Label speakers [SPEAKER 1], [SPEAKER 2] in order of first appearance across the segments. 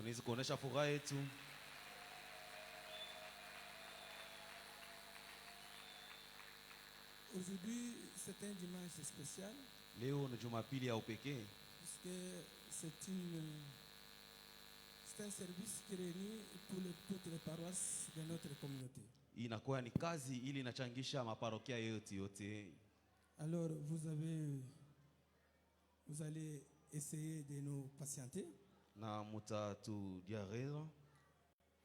[SPEAKER 1] tunaweza kuonesha furaha yetu.
[SPEAKER 2] Aujourd'hui, c'est un dimanche spécial
[SPEAKER 1] Leo ni Jumapili ya upekee
[SPEAKER 2] puisque c'est un service qui réunit toutes les paroisses de notre communauté.
[SPEAKER 1] inakuwa ni kazi ili inachangisha maparokia yote.
[SPEAKER 2] Alors, vous allez essayer de nous patienter.
[SPEAKER 1] Na mutatudiareza.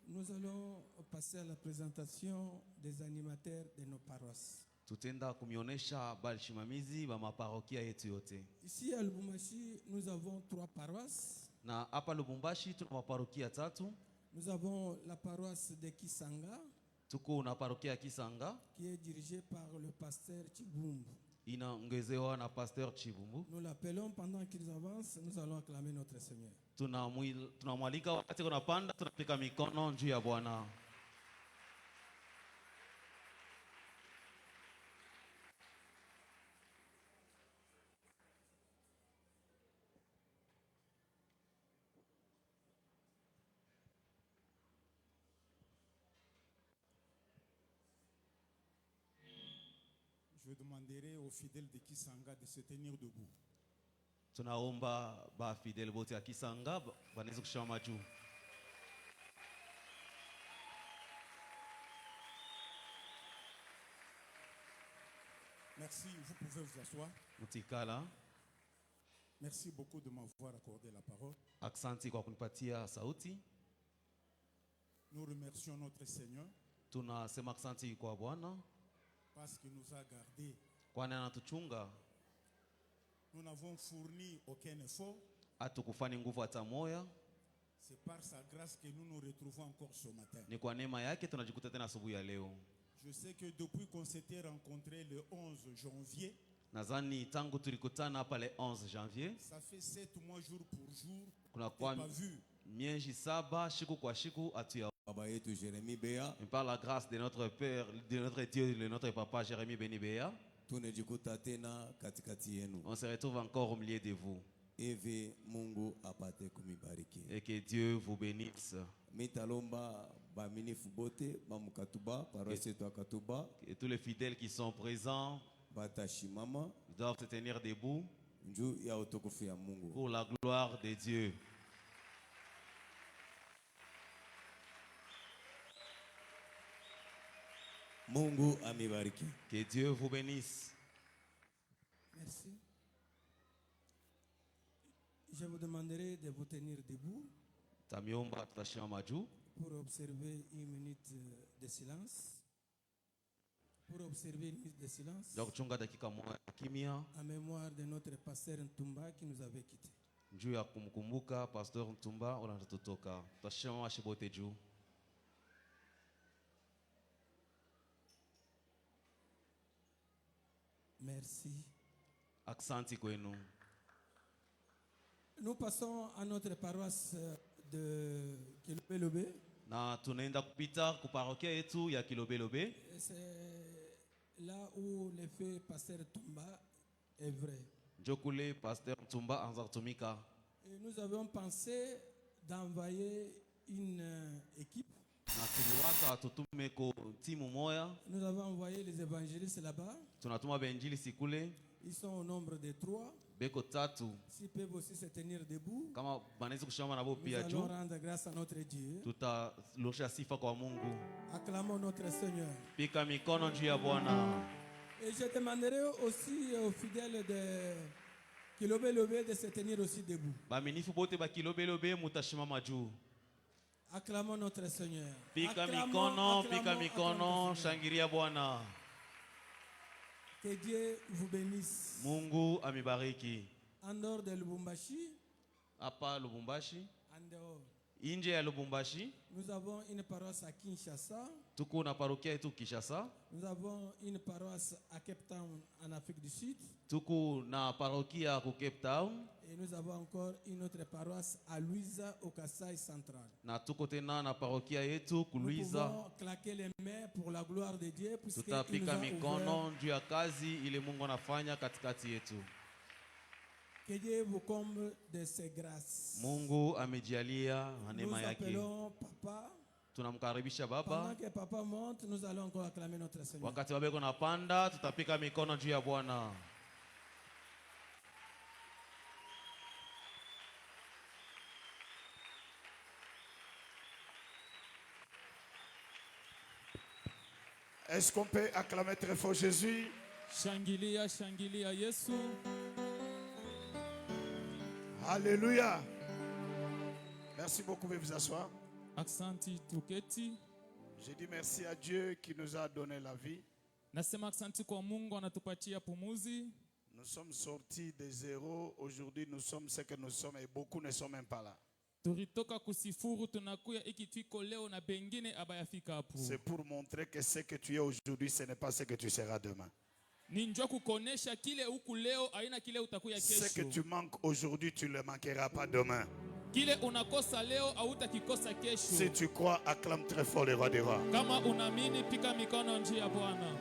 [SPEAKER 2] Nous allons passer à la présentation des animateurs de nos paroisses.
[SPEAKER 1] Tutenda kumionesha balishimamizi ba maparokia yetu yote.
[SPEAKER 2] Ici à Lubumbashi, nous avons 3 paroisses.
[SPEAKER 1] Na hapa Lubumbashi tuna maparokia 3.
[SPEAKER 2] Nous avons la paroisse de Kisanga,
[SPEAKER 1] Tuko na parokia Kisanga
[SPEAKER 2] qui est dirigée par le pasteur Chibumbu.
[SPEAKER 1] inaongezewa na pasteur Chibumbu.
[SPEAKER 2] Nous l'appelons pendant qu'ils avancent, nous allons acclamer notre Seigneur.
[SPEAKER 1] Tunamwalika wakati kuna panda, tunapika mikono juu ya Bwana.
[SPEAKER 3] Je demanderai aux fidèles de Kisanga de se tenir debout.
[SPEAKER 1] Tunaomba ba fidèle bote ya Kisanga banaweza kushama juu.
[SPEAKER 3] Merci, vous pouvez vous asseoir.
[SPEAKER 1] Mutikala.
[SPEAKER 3] Merci beaucoup de m'avoir accordé la parole.
[SPEAKER 1] Aksanti kwa kunipatia sauti.
[SPEAKER 3] Nous remercions notre Seigneur
[SPEAKER 1] Tunasema aksanti kwa Bwana
[SPEAKER 3] parce qu'il nous a gardés.
[SPEAKER 1] kwani anatuchunga.
[SPEAKER 3] Nous n'avons fourni aucun effort.
[SPEAKER 1] Hatukufanya nguvu hata moja.
[SPEAKER 3] C'est par sa grâce que nous nous retrouvons encore ce matin.
[SPEAKER 1] Ni kwa neema yake tunajikuta tena asubuhi ya leo.
[SPEAKER 3] Je sais que depuis qu'on s'était rencontrés le 11 janvier,
[SPEAKER 1] Nadhani tangu tulikutana hapa le 11 janvier,
[SPEAKER 3] ça fait 7 mois jour pour jour.
[SPEAKER 1] kuna
[SPEAKER 3] On
[SPEAKER 1] kwa
[SPEAKER 3] n'a pas vu.
[SPEAKER 1] miezi 7 siku kwa siku atuya.
[SPEAKER 4] Baba yetu Jérémie Béa,
[SPEAKER 1] Et par la grâce de notre Père, de notre Dieu, de notre Papa Jérémie Benibéa,
[SPEAKER 4] tunajikuta tena katikati yenu.
[SPEAKER 1] on se retrouve encore au milieu de vous.
[SPEAKER 4] Hivi Mungu apate kumibariki.
[SPEAKER 1] Et que Dieu vous bénisse.
[SPEAKER 4] Mitalomba baminifu bote bamukatuba paroisse yetu ya Katuba
[SPEAKER 1] Et tous les fidèles qui sont présents
[SPEAKER 4] batashimama
[SPEAKER 1] doivent se tenir debout
[SPEAKER 4] njuu ya utukufu ya Mungu.
[SPEAKER 1] pour la gloire de Dieu.
[SPEAKER 4] Mungu amibariki.
[SPEAKER 1] Que Dieu vous bénisse.
[SPEAKER 2] Merci. Je vous demanderai de vous tenir debout
[SPEAKER 1] Tamiomba tutashimama juu
[SPEAKER 2] pour observer une minute de silence. Pour observer une minute de silence
[SPEAKER 1] ndio kuchunga dakika moja kimya
[SPEAKER 2] en mémoire de notre pasteur Ntumba qui nous avait quittés.
[SPEAKER 1] juu ya kumkumbuka Pastor Ntumba unatutoka. Tutashimama shibote juu.
[SPEAKER 2] Merci.
[SPEAKER 1] Aksanti kwenu.
[SPEAKER 2] Nous passons à notre paroisse de Kilobé-Lobé.
[SPEAKER 1] Na tunaenda kupita kuparokia yetu ya Kilobelobe.
[SPEAKER 2] C'est là où le fait pasteur Tumba est vrai.
[SPEAKER 1] Njokule Pastor Ntumba anza kutumika.
[SPEAKER 2] Et nous avons pensé d'envoyer une équipe.
[SPEAKER 1] Na tuliwaza tutume ko timu moya.
[SPEAKER 2] Nous avons envoyé les évangélistes là-bas.
[SPEAKER 1] Tunatuma benjili sikule.
[SPEAKER 2] Ils sont au nombre de 3.
[SPEAKER 1] Beko 3.
[SPEAKER 2] S'ils peuvent aussi se tenir debout,
[SPEAKER 1] Kama banaweza kushama na bo
[SPEAKER 2] nous
[SPEAKER 1] pia
[SPEAKER 2] allons
[SPEAKER 1] juu.
[SPEAKER 2] rendre grâce à notre Dieu.
[SPEAKER 1] Tutalosha sifa kwa Mungu.
[SPEAKER 2] Acclamons notre Seigneur.
[SPEAKER 1] Pika mikono juu ya Bwana.
[SPEAKER 2] Et je demanderai aussi aux fidèles de Kilobé-Lobé de se tenir aussi debout.
[SPEAKER 1] Baminifu bote ba Kilobelobe mutashimama juu.
[SPEAKER 2] Acclamons notre Seigneur.
[SPEAKER 1] Pika
[SPEAKER 2] Acclamons,
[SPEAKER 1] mikono,
[SPEAKER 2] acclamons,
[SPEAKER 1] pika mikono,
[SPEAKER 2] acclamons le Seigneur.
[SPEAKER 1] shangilia Bwana.
[SPEAKER 2] Que Dieu vous bénisse.
[SPEAKER 1] Mungu amibariki.
[SPEAKER 2] En dehors de Lubumbashi,
[SPEAKER 1] Hapa Lubumbashi,
[SPEAKER 2] en dehors,
[SPEAKER 1] nje ya Lubumbashi,
[SPEAKER 2] nous avons une paroisse à Kinshasa.
[SPEAKER 1] tuko na parokia yetu Kinshasa,
[SPEAKER 2] Nous avons une paroisse à Cape Town en Afrique du Sud.
[SPEAKER 1] tuko na parokia ku Cape Town,
[SPEAKER 2] Et nous avons encore une autre paroisse à Louisa au Kasaï central.
[SPEAKER 1] na tuko tena na parokia yetu ku
[SPEAKER 2] Nous
[SPEAKER 1] Luiza.
[SPEAKER 2] pouvons claquer les mains pour la gloire de Dieu puisqu'il nous
[SPEAKER 1] Tutapika
[SPEAKER 2] a ouvert.
[SPEAKER 1] mikono juu ya kazi ile Mungu anafanya katikati yetu.
[SPEAKER 2] Que Dieu vous comble de ses grâces.
[SPEAKER 1] Mungu amejalia
[SPEAKER 2] Nous
[SPEAKER 1] neema yake.
[SPEAKER 2] appelons Papa.
[SPEAKER 1] Tunamkaribisha
[SPEAKER 2] Pendant
[SPEAKER 1] baba.
[SPEAKER 2] que Papa monte, nous allons encore acclamer notre Seigneur.
[SPEAKER 1] Wakati baba yuko napanda, tutapika mikono juu ya Bwana.
[SPEAKER 3] Est-ce qu'on peut acclamer très fort Jésus?
[SPEAKER 5] Shangilia, shangilia Yesu.
[SPEAKER 3] Alléluia. Merci beaucoup, veuillez vous asseoir.
[SPEAKER 5] Aksanti tuketi.
[SPEAKER 3] Je dis merci à Dieu qui nous a donné la vie.
[SPEAKER 5] Nasema aksanti kwa Mungu anatupatia pumuzi.
[SPEAKER 3] Nous sommes sortis de zéro. Aujourd'hui, nous sommes ce que nous sommes et beaucoup ne sont même pas là.
[SPEAKER 5] Tulitoka kusifuru tunakuya iki twiko leo na bengine abayafika hapo.
[SPEAKER 3] C'est pour montrer que ce que tu es aujourd'hui, ce n'est pas ce que tu seras demain.
[SPEAKER 5] Ni njoo kukonesha kile huku leo aina kile utakuya kesho.
[SPEAKER 3] Ce que tu manques aujourd'hui, tu ne le manqueras pas demain.
[SPEAKER 5] Kile unakosa leo hautakikosa kesho.
[SPEAKER 3] Si tu crois, acclame très fort le roi des rois.
[SPEAKER 5] Kama unaamini pika mikono njia ya Bwana.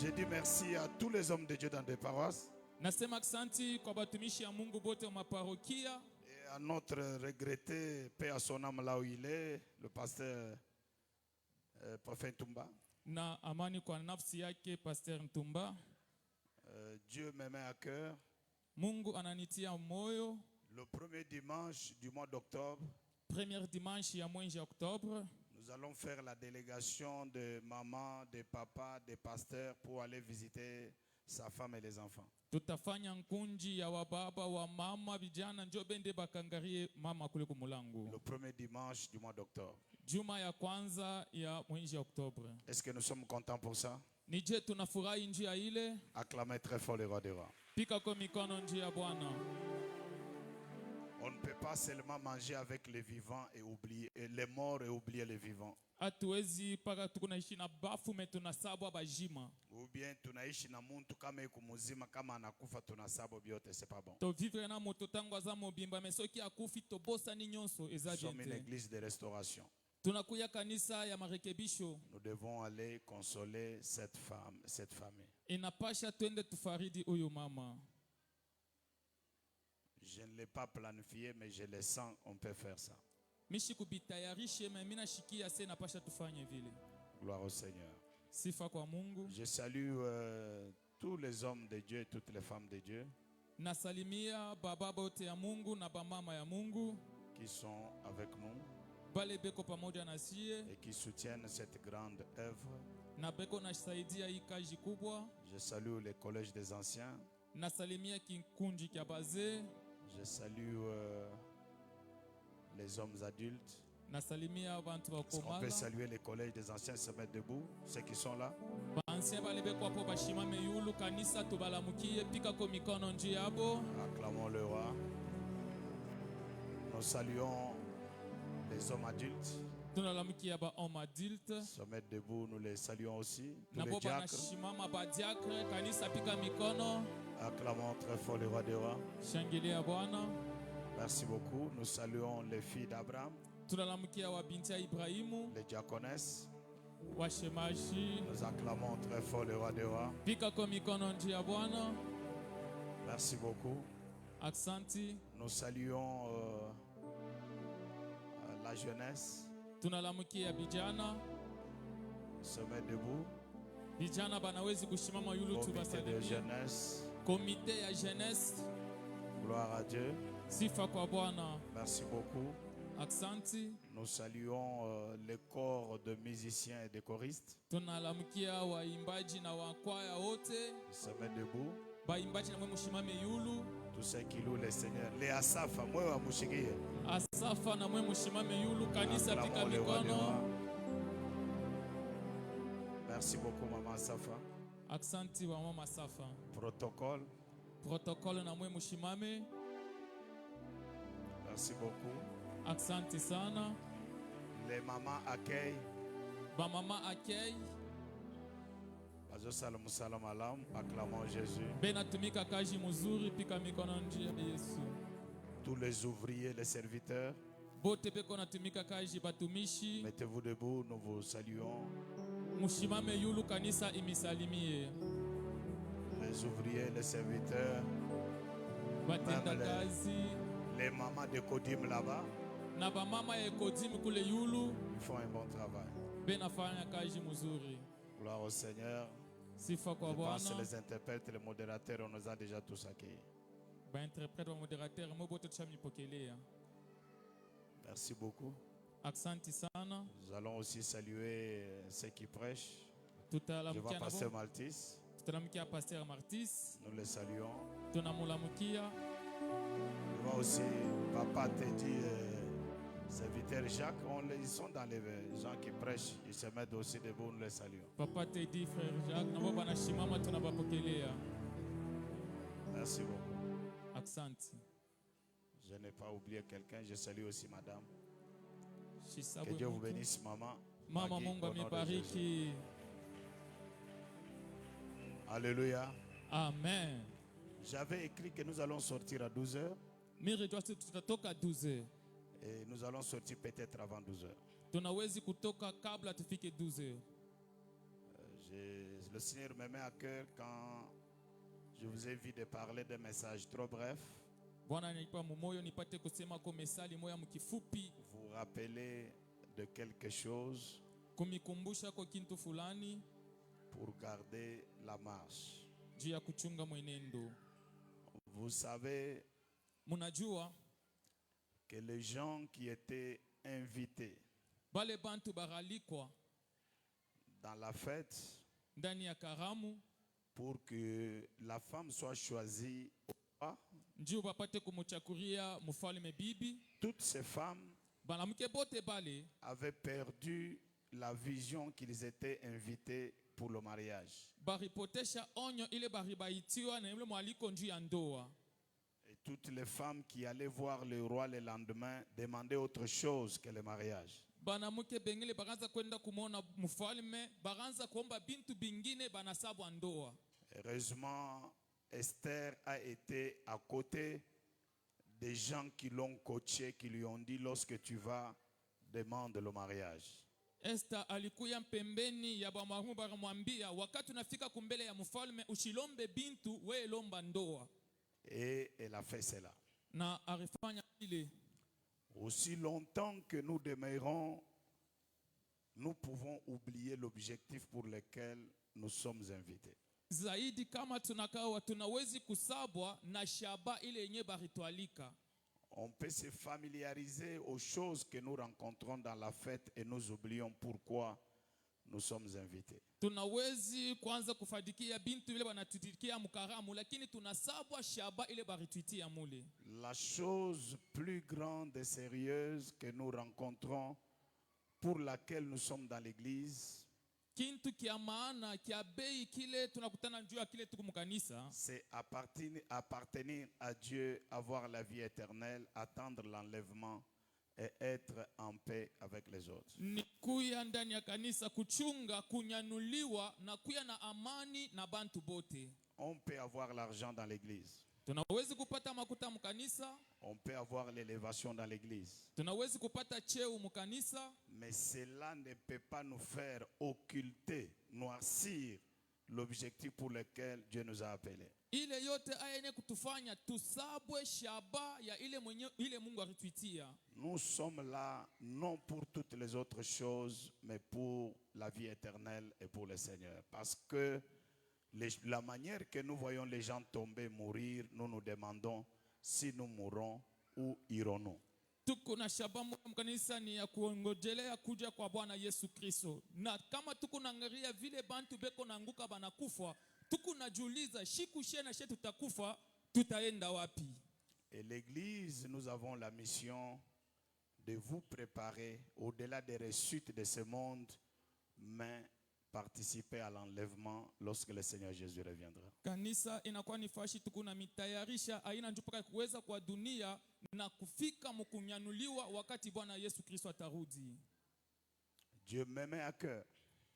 [SPEAKER 3] Je dis merci à tous les hommes de Dieu dans des paroisses
[SPEAKER 5] Nasema aksanti kwa batumishi ya Mungu bote wa maparokia
[SPEAKER 3] et à notre regretté paix à son âme là où il est, le pasteur prophète Tumba.
[SPEAKER 5] na amani kwa nafsi yake Pastor Ntumba.
[SPEAKER 3] Dieu me met à cœur.
[SPEAKER 5] Mungu ananitia moyo.
[SPEAKER 3] Le premier dimanche du mois d'octobre,
[SPEAKER 5] Première dimanche ya mwezi Oktobre,
[SPEAKER 3] nous allons faire la délégation de maman, de papa, des pasteurs pour aller visiter sa femme et les enfants.
[SPEAKER 5] tutafanya nkunji ya wababa wa mama vijana njo bende bakangarie mama kule kumulangu.
[SPEAKER 3] Le premier dimanche du mois d'octobre.
[SPEAKER 5] Juma ya kwanza ya mwezi Oktobre.
[SPEAKER 3] Est-ce que nous sommes contents pour ça?
[SPEAKER 5] Nije tunafurahi njia ile.
[SPEAKER 3] Acclamez très fort le roi des rois.
[SPEAKER 5] Pika kwa mikono njia ya Bwana.
[SPEAKER 3] On ne peut pas seulement manger avec les vivants et oublier les morts et oublier les vivants.
[SPEAKER 5] Hatuwezi paka tukunaishi na bafu metunasabwa bajima.
[SPEAKER 3] Ou bien tunaishi na muntu kama iko muzima kama anakufa tunasabo biote, c'est pas bon.
[SPEAKER 5] To vivre na moto tangu aza mobimba mesoki akufi to bosa ni nyonso
[SPEAKER 3] Nous sommes une
[SPEAKER 5] ezajente.
[SPEAKER 3] église de restauration.
[SPEAKER 5] Tunakuya kanisa ya marekebisho.
[SPEAKER 3] Nous devons aller consoler cette femme, cette famille.
[SPEAKER 5] Inapasha twende tufaridi huyu mama.
[SPEAKER 3] Je ne l'ai pas planifié, mais je le sens, on peut faire ça.
[SPEAKER 5] Mishi kubitayarishe me mina shikia se napasha tufanye vile.
[SPEAKER 3] Gloire au Seigneur.
[SPEAKER 5] Sifa kwa Mungu.
[SPEAKER 3] Je salue tous les hommes de Dieu et toutes les femmes de Dieu
[SPEAKER 5] Nasalimia baba bote ya Mungu na bamama ya Mungu.
[SPEAKER 3] qui sont avec nous
[SPEAKER 5] Bale beko pamoja na sie
[SPEAKER 3] et qui soutiennent cette grande œuvre.
[SPEAKER 5] na beko nasaidia hii kazi kubwa.
[SPEAKER 3] Je salue les collèges des anciens.
[SPEAKER 5] Nasalimia kikundi kya bazee.
[SPEAKER 3] Je salue les hommes adultes.
[SPEAKER 5] Nasalimia abantu
[SPEAKER 3] Est-ce qu'on peut
[SPEAKER 5] bakomala.
[SPEAKER 3] saluer les collèges des anciens, se mettre debout, ceux qui sont là?
[SPEAKER 5] Baansia bale beko hapo bashimame yulu kanisa tubalamukie pika kwa mikono njia yabo.
[SPEAKER 3] Acclamons le roi. Nous saluons les hommes adultes.
[SPEAKER 5] Tunalamukia ba homme adulte.
[SPEAKER 3] Se mettre debout, nous les saluons aussi. Tous les
[SPEAKER 5] Nabo
[SPEAKER 3] diacres.
[SPEAKER 5] banashimama ba diacre kanisa pika mikono.
[SPEAKER 3] Acclamons très fort le roi des rois.
[SPEAKER 5] Shangilia Bwana.
[SPEAKER 3] Merci beaucoup. Nous saluons les filles d'Abraham,
[SPEAKER 5] Tunalamukia wa binti ya Ibrahimu,
[SPEAKER 3] les diaconesses.
[SPEAKER 5] wa shemaji.
[SPEAKER 3] Nous acclamons très fort le roi des rois.
[SPEAKER 5] Pika kwa mikono njia Bwana.
[SPEAKER 3] Merci beaucoup.
[SPEAKER 5] Aksanti.
[SPEAKER 3] Nous saluons la jeunesse.
[SPEAKER 5] Tunalamukia vijana.
[SPEAKER 3] Se mettre debout.
[SPEAKER 5] Vijana banawezi kushimama yulu
[SPEAKER 3] Comité de
[SPEAKER 5] tubasalimie.
[SPEAKER 3] jeunesse.
[SPEAKER 5] Komite ya jeunesse.
[SPEAKER 3] Gloire à Dieu.
[SPEAKER 5] Sifa kwa Bwana.
[SPEAKER 3] Merci beaucoup.
[SPEAKER 5] Aksanti.
[SPEAKER 3] Nous saluons les corps de musiciens et de choristes.
[SPEAKER 5] Tunalamukia waimbaji na wakwaya wote.
[SPEAKER 3] Se mettre debout.
[SPEAKER 5] Baimbaji na mwe mushimame yulu.
[SPEAKER 3] Tous ceux qui louent le Seigneur. Les Asafa, moi wa mushikie.
[SPEAKER 5] Asafa na mwe mushimame yulu kanisa pika
[SPEAKER 3] Acclamons le roi des
[SPEAKER 5] mikono.
[SPEAKER 3] rois. Merci beaucoup, Maman Asafa.
[SPEAKER 5] Aksanti wa mama Safa.
[SPEAKER 3] Protocole.
[SPEAKER 5] Protokolo na mwe mushimame.
[SPEAKER 3] Merci beaucoup.
[SPEAKER 5] Aksanti sana.
[SPEAKER 3] Les mamans accueillent.
[SPEAKER 5] Ba mama akei.
[SPEAKER 3] Azo salam salam alam. Acclamons Jésus.
[SPEAKER 5] Bena tumika kaji muzuri pika mikono njia Yesu.
[SPEAKER 3] Tous les ouvriers, les serviteurs,
[SPEAKER 5] Bote peko natumika kaji batumishi.
[SPEAKER 3] mettez-vous debout, nous vous saluons.
[SPEAKER 5] Mushimame yulu kanisa imisalimie.
[SPEAKER 3] les ouvriers, les serviteurs,
[SPEAKER 5] vatendakazi
[SPEAKER 3] les mamans de Kodim là-bas,
[SPEAKER 5] na bamama ya Ekodimu kule yulu
[SPEAKER 3] ils font un bon travail.
[SPEAKER 5] benafanya kazi mzuri.
[SPEAKER 3] Gloire au Seigneur.
[SPEAKER 5] Sifa kwa
[SPEAKER 3] Je pense que
[SPEAKER 5] Bwana.
[SPEAKER 3] les interprètes, les modérateurs, on nous a déjà tous accueillis.
[SPEAKER 5] Bainterprete wa moderateur mwe bote tushamnipokelea.
[SPEAKER 3] Merci beaucoup.
[SPEAKER 5] Aksanti sana.
[SPEAKER 3] Nous allons aussi saluer ceux qui prêchent. Je vois
[SPEAKER 5] Tutalamukia
[SPEAKER 3] Pasteur
[SPEAKER 5] nabo.
[SPEAKER 3] Maltis.
[SPEAKER 5] Tutalamukia Pasteur Martis.
[SPEAKER 3] Nous le saluons.
[SPEAKER 5] Tunamulamukia.
[SPEAKER 3] Je vois aussi Papa Teddy, serviteur Jacques. Ils sont dans les gens qui prêchent. Ils se mettent aussi debout. Nous les saluons.
[SPEAKER 5] Papa Teddy, frère Jacques, nabo banashimama tunabapokelea.
[SPEAKER 3] Merci beaucoup.
[SPEAKER 5] Aksanti.
[SPEAKER 3] Je n'ai pas oublié quelqu'un. Je salue aussi Madame. Que
[SPEAKER 5] Shisabwe
[SPEAKER 3] Dieu vous
[SPEAKER 5] mtu.
[SPEAKER 3] bénisse, Maman.
[SPEAKER 5] Mama
[SPEAKER 3] Maggie,
[SPEAKER 5] Mungu
[SPEAKER 3] au nom de Jésus.
[SPEAKER 5] amebariki.
[SPEAKER 3] Alléluia.
[SPEAKER 5] Amen.
[SPEAKER 3] J'avais écrit que nous allons sortir à 12h
[SPEAKER 5] Miri twasi tutatoka 12h.
[SPEAKER 3] et nous allons sortir peut-être avant 12h.
[SPEAKER 5] Tunawezi kutoka kabla tufike 12h.
[SPEAKER 3] Le Seigneur me met à cœur quand je vous ai vu de parler d'un message trop bref.
[SPEAKER 5] Bwana nipa mumoyo nipate kusema kwa mesali moya mkifupi
[SPEAKER 3] Vous rappelez de quelque chose
[SPEAKER 5] kumikumbusha kwa kintu fulani
[SPEAKER 3] pour garder la marche.
[SPEAKER 5] juu ya kuchunga mwenendo.
[SPEAKER 3] Vous savez
[SPEAKER 5] Munajua
[SPEAKER 3] que les gens qui étaient invités
[SPEAKER 5] bale bantu baralikwa
[SPEAKER 3] dans la fête
[SPEAKER 5] ndani ya karamu
[SPEAKER 3] pour que la femme soit choisie au roi,
[SPEAKER 5] njuu bapate kumuchakuria mfalme bibi,
[SPEAKER 3] toutes ces femmes
[SPEAKER 5] banamuke bote bale
[SPEAKER 3] avaient perdu la vision qu'ils étaient invités pour le mariage.
[SPEAKER 5] baripotesha onyo ile baribaitiwa na ile mwaliko njuu ya ndoa.
[SPEAKER 3] Et toutes les femmes qui allaient voir le roi le lendemain demandaient autre chose que le mariage.
[SPEAKER 5] Banamuke bengine baranza kwenda kumona mfalme, baranza kuomba bintu bingine banasabwa ndoa.
[SPEAKER 3] Heureusement, Esther a été à côté des gens qui l'ont coaché, qui lui ont dit lorsque tu vas, demande le mariage.
[SPEAKER 5] Esther alikuya pembeni ya bamwamu baramwambia wakati unafika kumbele ya mfalme ushilombe bintu we lomba ndoa.
[SPEAKER 3] Et elle a fait cela.
[SPEAKER 5] Na arifanya ile.
[SPEAKER 3] Aussi longtemps que nous demeurons, nous pouvons oublier l'objectif pour lequel nous sommes invités.
[SPEAKER 5] Zaidi kama tunakawa tunawezi kusabwa na shaba ile yenye baritwalika.
[SPEAKER 3] On peut se familiariser aux choses que nous rencontrons dans la fête et nous oublions pourquoi nous sommes invités.
[SPEAKER 5] Tunawezi kwanza kufadikia bintu ile banatutikia mukaramu lakini tunasabwa shaba ile baritwitia mule.
[SPEAKER 3] La chose plus grande et sérieuse que nous rencontrons, pour laquelle nous sommes dans l'église,
[SPEAKER 5] Kintu kia maana kia bei kile tunakutana njuu ya kile tuku mukanisa.
[SPEAKER 3] c'est appartenir à Dieu, avoir la vie éternelle, attendre l'enlèvement et être en paix avec les autres.
[SPEAKER 5] Ni kuya ndani ya kanisa kuchunga kunyanuliwa na kuya na amani na bantu bote.
[SPEAKER 3] On peut avoir l'argent dans l'église.
[SPEAKER 5] Tunawezi kupata makuta mukanisa,
[SPEAKER 3] On peut avoir l'élévation dans l'église.
[SPEAKER 5] tunawezi kupata cheo mukanisa,
[SPEAKER 3] Mais cela ne peut pas nous faire occulter, noircir l'objectif pour lequel Dieu nous a appelés.
[SPEAKER 5] ile yote ayene kutufanya tusabwe shaba ya ile Mungu aritwitia.
[SPEAKER 3] Nous sommes là non pour toutes les autres choses, mais pour la vie éternelle et pour le Seigneur. Parce que la manière que nous voyons les gens tomber, mourir, nous nous demandons si nous mourrons, où irons-nous?
[SPEAKER 5] Tuko na shaba mkanisa ni ya kuongojelea kuja kwa Bwana Yesu Kristo. Na kama tuko naangalia vile bantu beko naanguka banakufa, tuko najiuliza shiku shena shetu tutakufa, tutaenda wapi?
[SPEAKER 3] Et l'église, nous avons la mission de vous préparer au-delà des réussites de ce monde, mais participer à l'enlèvement lorsque le Seigneur Jésus reviendra.
[SPEAKER 5] Kanisa inakuwa ni fashi tukuna mitayarisha aina njupaka kuweza kwa dunia na kufika mkunyanuliwa wakati Bwana Yesu Kristo atarudi.
[SPEAKER 3] Dieu me met à cœur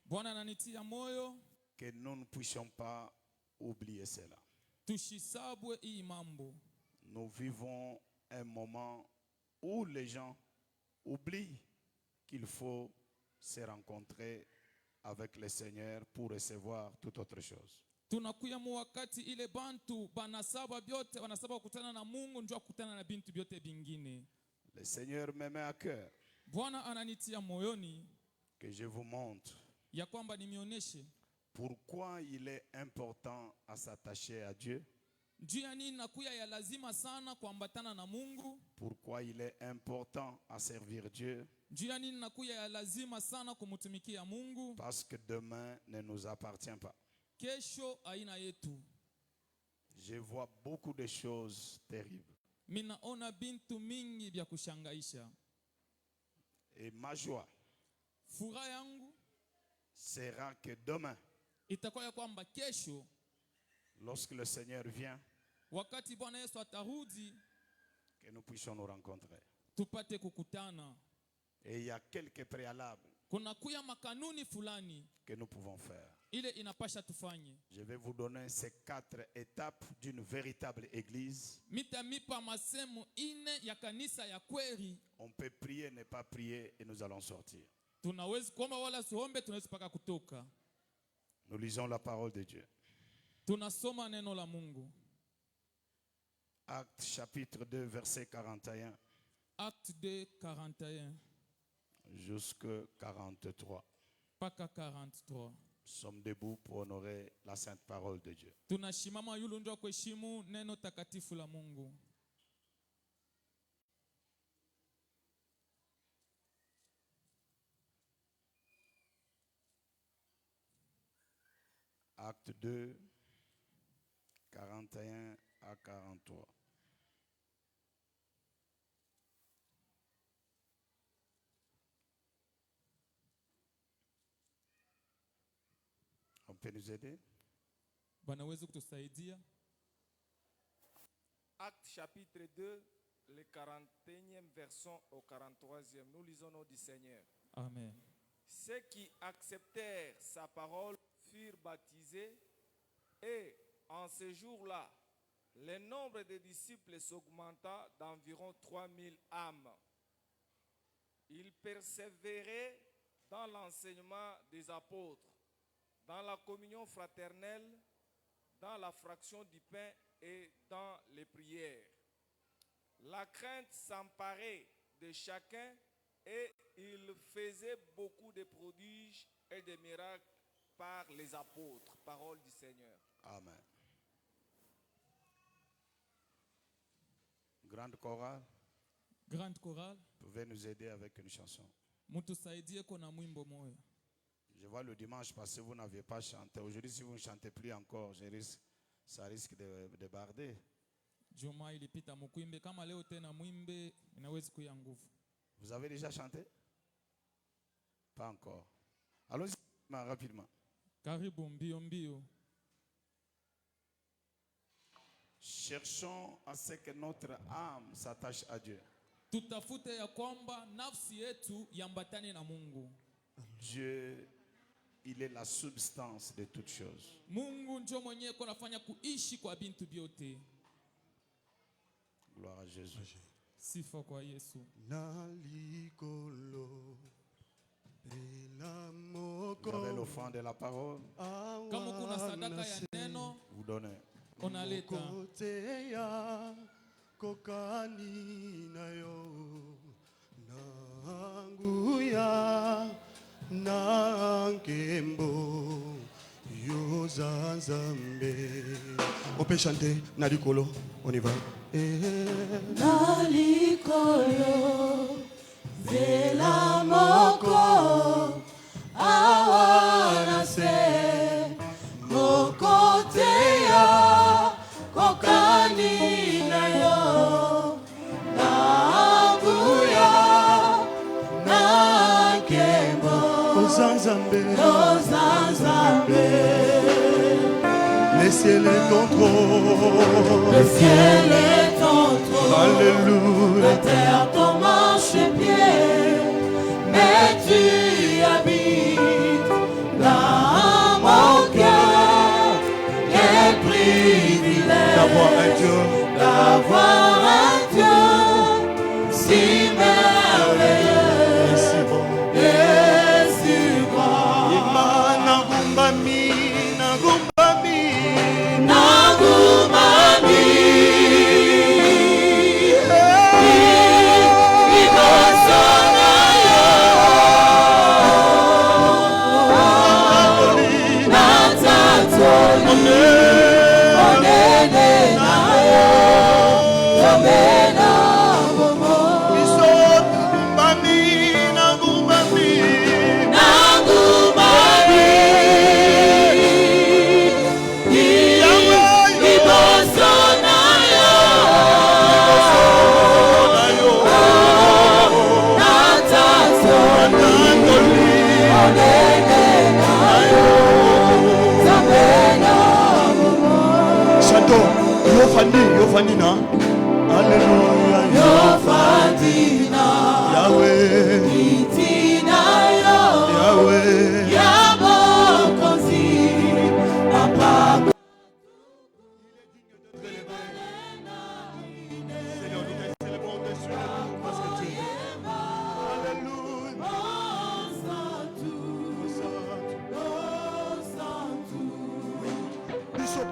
[SPEAKER 5] Bwana ananitia moyo
[SPEAKER 3] que nous ne puissions pas oublier cela.
[SPEAKER 5] tushisabwe hii mambo.
[SPEAKER 3] Nous vivons un moment où les gens oublient qu'il faut se rencontrer avec le Seigneur pour recevoir toute autre chose.
[SPEAKER 5] tunakuya mu wakati ile bantu banasaba byote wanasaba kukutana na Mungu njoo kukutana na bintu byote bingine.
[SPEAKER 3] Le Seigneur me met à cœur
[SPEAKER 5] Bwana ananitia moyoni
[SPEAKER 3] que je vous montre
[SPEAKER 5] ya kwamba nimioneshe
[SPEAKER 3] pourquoi il est important à s'attacher à Dieu,
[SPEAKER 5] juu ya nini nakuya ya lazima sana kuambatana na Mungu,
[SPEAKER 3] pourquoi il est important à servir Dieu,
[SPEAKER 5] juu ya nini nakuya ya lazima sana kumtumikia Mungu.
[SPEAKER 3] parce que demain ne nous appartient pas.
[SPEAKER 5] Kesho aina yetu.
[SPEAKER 3] Je vois beaucoup de choses terribles.
[SPEAKER 5] Minaona bintu mingi vya kushangaisha.
[SPEAKER 3] Et ma joie
[SPEAKER 5] Furaha yangu
[SPEAKER 3] sera que demain,
[SPEAKER 5] itakuwa ya kwamba kesho
[SPEAKER 3] lorsque le Seigneur vient,
[SPEAKER 5] wakati Bwana Yesu atarudi
[SPEAKER 3] que nous puissions nous rencontrer.
[SPEAKER 5] tupate kukutana.
[SPEAKER 3] Et il y a quelques préalables
[SPEAKER 5] Kuna kuya makanuni fulani
[SPEAKER 3] que nous pouvons faire.
[SPEAKER 5] ile inapasha tufanye.
[SPEAKER 3] Je vais vous donner ces 4 étapes d'une véritable église.
[SPEAKER 5] Mitamipa masemu ine ya kanisa ya kweli.
[SPEAKER 3] On peut prier, ne pas prier et nous allons sortir.
[SPEAKER 5] Tunawezi kuomba wala siombe, tunawezi paka kutoka.
[SPEAKER 3] Nous lisons la parole de Dieu.
[SPEAKER 5] Tunasoma neno la Mungu.
[SPEAKER 3] Actes chapitre 2 verset 41
[SPEAKER 5] Acte 2 41
[SPEAKER 3] jusqu'à 43.
[SPEAKER 5] paka 43.
[SPEAKER 3] Nous sommes debout pour honorer la sainte parole de Dieu.
[SPEAKER 5] Tunashimama yulu ndio kuheshimu neno takatifu la Mungu.
[SPEAKER 3] Acte 2, 41 à 43. On peut nous aider?
[SPEAKER 5] Banaweza kutusaidia?
[SPEAKER 6] Acte chapitre 2, le 41e verset au 43e. Nous lisons au nom du Seigneur.
[SPEAKER 5] Amen.
[SPEAKER 6] Ceux qui acceptèrent sa parole furent baptisés et en ce jour-là, le nombre de disciples s'augmenta d'environ 3000 âmes. Ils persévéraient dans l'enseignement des apôtres, dans la communion fraternelle, dans la fraction du pain et dans les prières. La crainte s'emparait de chacun et il faisait beaucoup de prodiges et de miracles par les apôtres. Parole du Seigneur.
[SPEAKER 3] Amen. Grande chorale,
[SPEAKER 5] Grande chorale,
[SPEAKER 3] vous pouvez nous aider avec une chanson.
[SPEAKER 5] mutusaidie kona mwimbo moyo.
[SPEAKER 3] Je vois le dimanche passé, vous n'aviez pas chanté. Aujourd'hui, si vous ne chantez plus encore, ça risque de déborder.
[SPEAKER 5] Juma ilipita mukuimbe kama leo tena mwimbe inaweza kuya nguvu.
[SPEAKER 3] Vous avez déjà chanté? Pas encore. Allons-y rapidement.
[SPEAKER 5] Karibu mbio mbio.
[SPEAKER 3] Cherchons à ce que notre âme s'attache à Dieu.
[SPEAKER 5] Tutafute ya kwamba nafsi yetu yambatane na Mungu.
[SPEAKER 3] Dieu, il est la substance de toutes choses.
[SPEAKER 5] Mungu ndio mwenyewe konafanya kuishi kwa bintu byote.
[SPEAKER 3] Gloire à Jésus.
[SPEAKER 5] Sifa kwa Yesu.
[SPEAKER 3] Vous avez l'offrande de la parole,
[SPEAKER 5] Kama kuna sadaka ya neno
[SPEAKER 3] vous donnez.
[SPEAKER 5] unaleta.
[SPEAKER 7] Nanguya Nankembo Yozanzambe. On peut chanter Nalikolo, on y va.
[SPEAKER 8] Nalikolo Vela moko Awanase Mokotea Kokani na yo Nanguya Nankembo
[SPEAKER 7] Ozanzambe,
[SPEAKER 8] Ozanzambe.
[SPEAKER 7] le ciel est ton trône.
[SPEAKER 8] Le ciel est ton trône.
[SPEAKER 7] Alléluia.
[SPEAKER 8] La terre ton marchepied. Mais tu habites dans mon cœur. Quel privilège
[SPEAKER 7] D'avoir un Dieu,
[SPEAKER 8] d'avoir un Dieu si merveilleux
[SPEAKER 7] et si bon.
[SPEAKER 8] et si grand.
[SPEAKER 7] Ima nagumbami, nagumbami.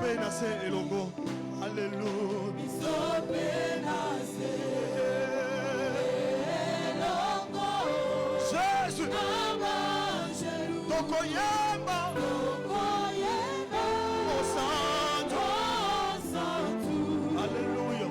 [SPEAKER 7] mpe na se elongo. Alléluia. Jésus. Tokoyemba. Oh Santo. Alléluia.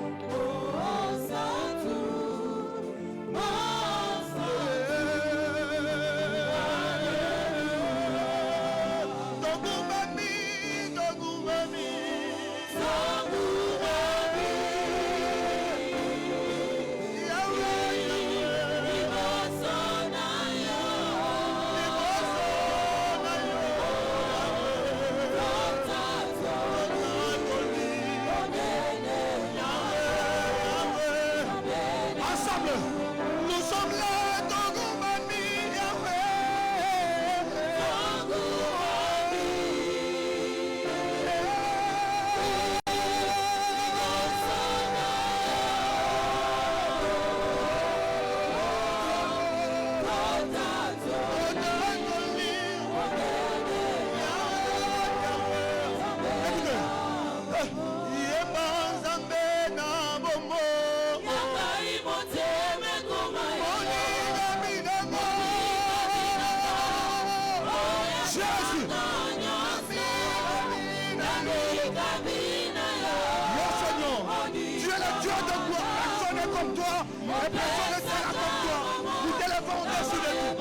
[SPEAKER 7] Nous sommes là, Togumami, comme toi, et personne ne sera comme toi. Nous t'élevons au-dessus de tout.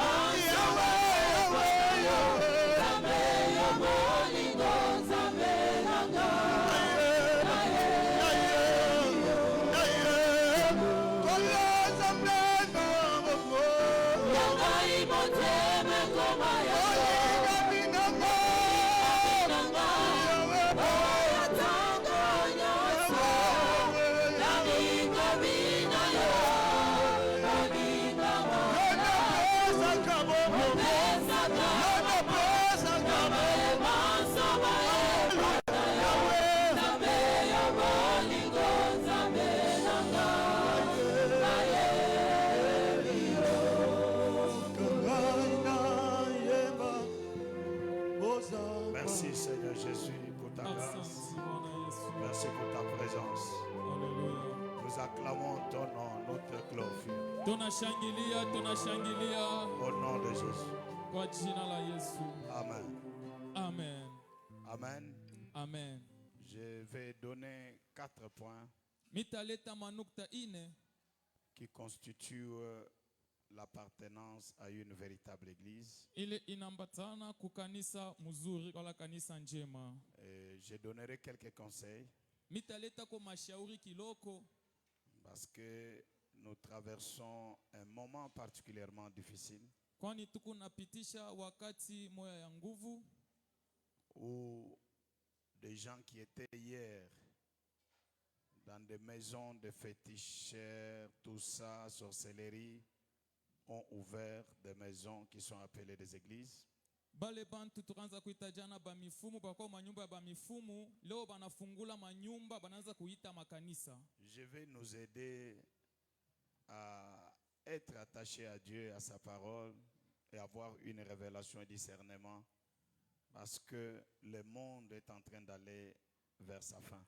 [SPEAKER 7] Merci Seigneur Jésus pour ta grâce. Merci pour ta présence. Nous acclamons ton nom, notre glorifié. Au nom de Jésus. Amen.
[SPEAKER 5] Amen.
[SPEAKER 3] Amen.
[SPEAKER 5] Amen.
[SPEAKER 3] Je vais donner 4 points qui constituent l'appartenance à une véritable église. Et je donnerai quelques conseils parce que nous traversons un moment particulièrement difficile où des gens qui étaient hier dans des maisons de féticheurs, tout ça, sorcellerie, ont ouvert des maisons qui sont appelées des églises. Je vais nous aider à être attachés à Dieu, à sa parole et avoir une révélation et discernement parce que le monde est en train d'aller vers sa fin.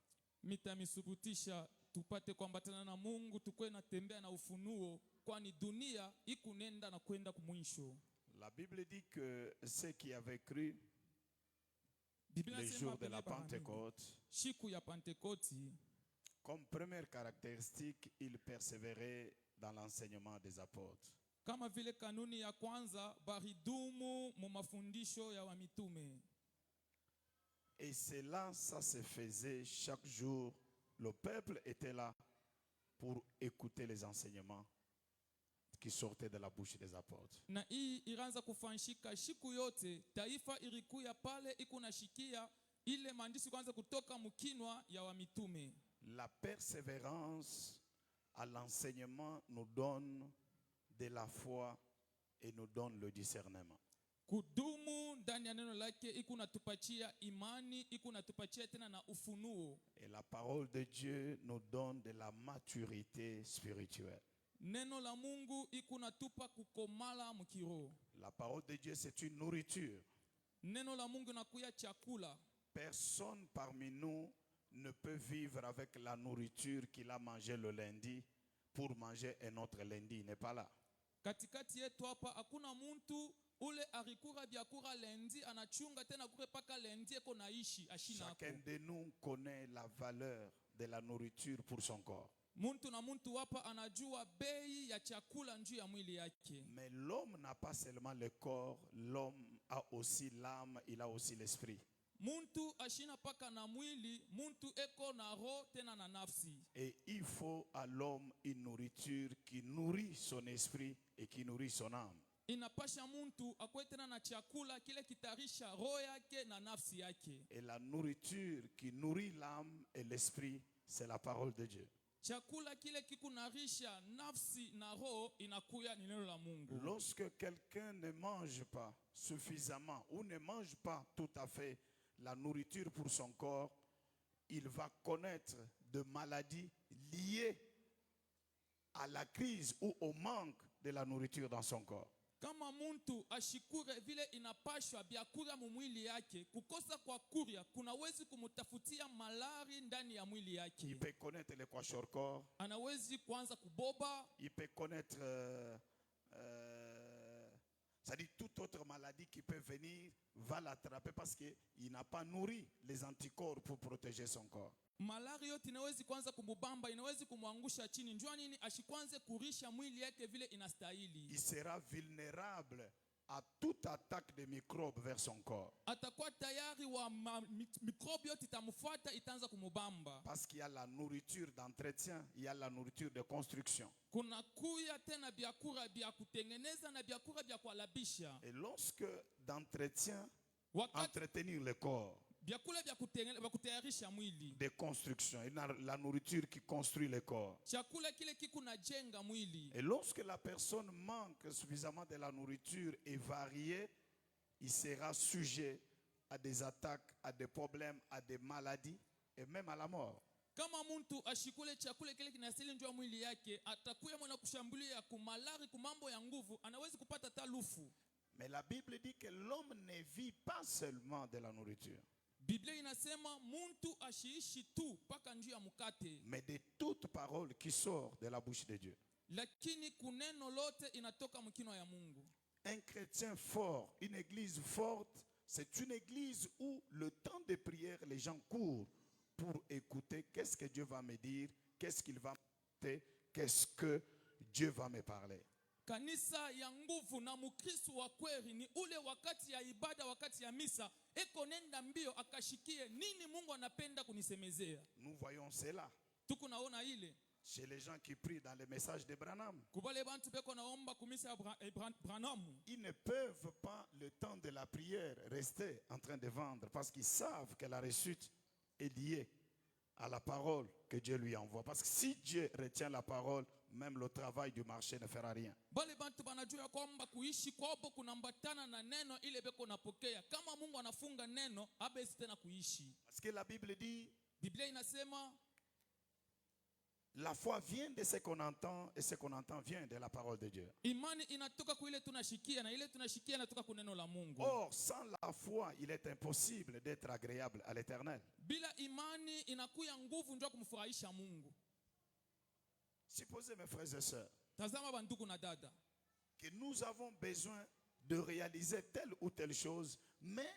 [SPEAKER 5] Tupate kuambatana na Mungu, tukue na tembea na ufunuo, kwani dunia ikunenda na kwenda kumwisho.
[SPEAKER 3] La Bible dit que ceux qui avaient cru le jour de la Pentecôte, comme première caractéristique, ils persévéraient dans l'enseignement des apôtres.
[SPEAKER 5] Kama vile kanuni ya kwanza, baridumu mu mafundisho ya wamitume.
[SPEAKER 3] Et cela, ça se faisait chaque jour. Le peuple était là pour écouter les enseignements qui sortaient de la bouche des apôtres.
[SPEAKER 5] Na hii iraanza kufanshika siku yote, taifa ilikuya pale ikunashikia ile maandishi kwanza kutoka mkinwa ya wamitume.
[SPEAKER 3] La persévérance à l'enseignement nous donne de la foi et nous donne le discernement.
[SPEAKER 5] Kudumu ndani ya neno lake ikunatupatia imani, ikunatupatia tena na ufunuo.
[SPEAKER 3] Et la parole de Dieu nous donne de la maturité spirituelle.
[SPEAKER 5] Neno la Mungu ikunatupa kukomala mkiroho.
[SPEAKER 3] La parole de Dieu c'est une nourriture.
[SPEAKER 5] Neno la Mungu nakuya chakula.
[SPEAKER 3] Personne parmi nous ne peut vivre avec la nourriture qu'il a mangée le lundi pour manger un autre lundi. Il n'est pas là.
[SPEAKER 5] Katikati yetu hapa hakuna muntu ule arikura biakura lendi anachunga tena kure paka lendi eko naishi ashina ako.
[SPEAKER 3] Chacun de nous connaît la valeur de la nourriture pour son corps.
[SPEAKER 5] Muntu na muntu hapa anajua bei ya chakula njuu ya mwili yake.
[SPEAKER 3] Mais l'homme n'a pas seulement le corps, l'homme a aussi l'âme, il a aussi l'esprit.
[SPEAKER 5] Muntu ashina paka na mwili, muntu eko na roho tena na nafsi.
[SPEAKER 3] Et il faut à l'homme une nourriture qui nourrit son esprit et qui nourrit son âme.
[SPEAKER 5] Inapasha muntu akwe tena na chakula kile kitarisha roho yake na nafsi yake.
[SPEAKER 3] Et la nourriture qui nourrit l'âme et l'esprit, c'est la parole de Dieu.
[SPEAKER 5] Chakula kile kikunarisha nafsi na roho inakuya ni neno la Mungu.
[SPEAKER 3] Lorsque quelqu'un ne mange pas suffisamment ou ne mange pas tout à fait la nourriture pour son corps, il va connaître de maladies liées à la crise ou au manque de la nourriture dans son corps.
[SPEAKER 5] Kama muntu ashikure vile inapashwa biakura mu mwili yake, kukosa kwa kuria kunawezi kumutafutia malari ndani ya mwili yake.
[SPEAKER 3] Il peut connaître le kwashiorkor,
[SPEAKER 5] Anawezi kuanza kuboba,
[SPEAKER 3] il peut connaître c'est-à-dire toute autre maladie qui peut venir va l'attraper parce qu'il n'a pas nourri les anticorps pour protéger son corps.
[SPEAKER 5] malari yote inawezi kuanza kumubamba, inawezi kumwangusha chini. Njua nini ashikwanze kurisha mwili yake vile inastahili.
[SPEAKER 3] Il sera vulnérable à toute attaque de microbes vers son corps.
[SPEAKER 5] Atakuwa tayari wa mikrobi yote itamfuata itaanza kumubamba.
[SPEAKER 3] Parce qu'il y a la nourriture d'entretien, il y a la nourriture de construction.
[SPEAKER 5] Kuna kuya tena biakura bia kutengeneza na biakura bia kualabisha.
[SPEAKER 3] Et lorsque d'entretien,
[SPEAKER 5] Wakati
[SPEAKER 3] entretenir le corps,
[SPEAKER 5] biakula bia kutayarisha mwili.
[SPEAKER 3] de construction, il y a la nourriture qui construit le corps.
[SPEAKER 5] Chakula kile kikuna jenga mwili.
[SPEAKER 3] Et lorsque la personne manque suffisamment de la nourriture et variée, il sera sujet à des attaques, à des problèmes, à des maladies et même à la mort.
[SPEAKER 5] Kama muntu ashikule chakula kile kinastahili njoo mwili yake, atakuya mwana kushambulia kumalari kumambo ya nguvu, anawezi kupata talufu.
[SPEAKER 3] Mais la Bible dit que l'homme ne vit pas seulement de la nourriture,
[SPEAKER 5] Biblia inasema muntu ashiishi tu paka njuu ya mukate,
[SPEAKER 3] mais de toute parole qui sort de la bouche de Dieu.
[SPEAKER 5] lakini kuneno lote inatoka mkino ya Mungu.
[SPEAKER 3] Un chrétien fort, une église forte, c'est une église où le temps de prière, les gens courent pour écouter qu'est-ce que Dieu va me dire, qu'est-ce qu'il va me dire, qu'est-ce que Dieu va me parler.
[SPEAKER 5] Kanisa ya nguvu na mukristo wa kweli ni ule wakati ya ibada, wakati ya misa, eko nenda mbio akashikie nini Mungu anapenda kunisemezea.
[SPEAKER 3] Nous voyons cela
[SPEAKER 5] Tuko naona ile
[SPEAKER 3] chez les gens qui prient dans les messages de Branham.
[SPEAKER 5] kubale bantu beko naomba kumisa Branham.
[SPEAKER 3] Ils ne peuvent pas, le temps de la prière, rester en train de vendre parce qu'ils savent que la réussite est liée à la parole que Dieu lui envoie. Parce que si Dieu retient la parole, même le travail du marché ne fera rien.
[SPEAKER 5] Bale bantu banajua kwamba kuishi kwabo kunambatana na neno ile beko napokea. Kama Mungu anafunga neno, habezi tena kuishi.
[SPEAKER 3] Parce que la Bible dit,
[SPEAKER 5] Biblia inasema
[SPEAKER 3] la foi vient de ce qu'on entend et ce qu'on entend vient de la parole de Dieu.
[SPEAKER 5] imani inatoka kwa ile tunashikia na ile tunashikia inatoka kwa neno la Mungu.
[SPEAKER 3] Or, sans la foi, il est impossible d'être agréable à l'Éternel.
[SPEAKER 5] Bila imani inakuya nguvu ndio kumfurahisha Mungu.
[SPEAKER 3] Supposez, mes frères et sœurs,
[SPEAKER 5] Tazama bandugu na dada,
[SPEAKER 3] que nous avons besoin de réaliser telle ou telle chose, mais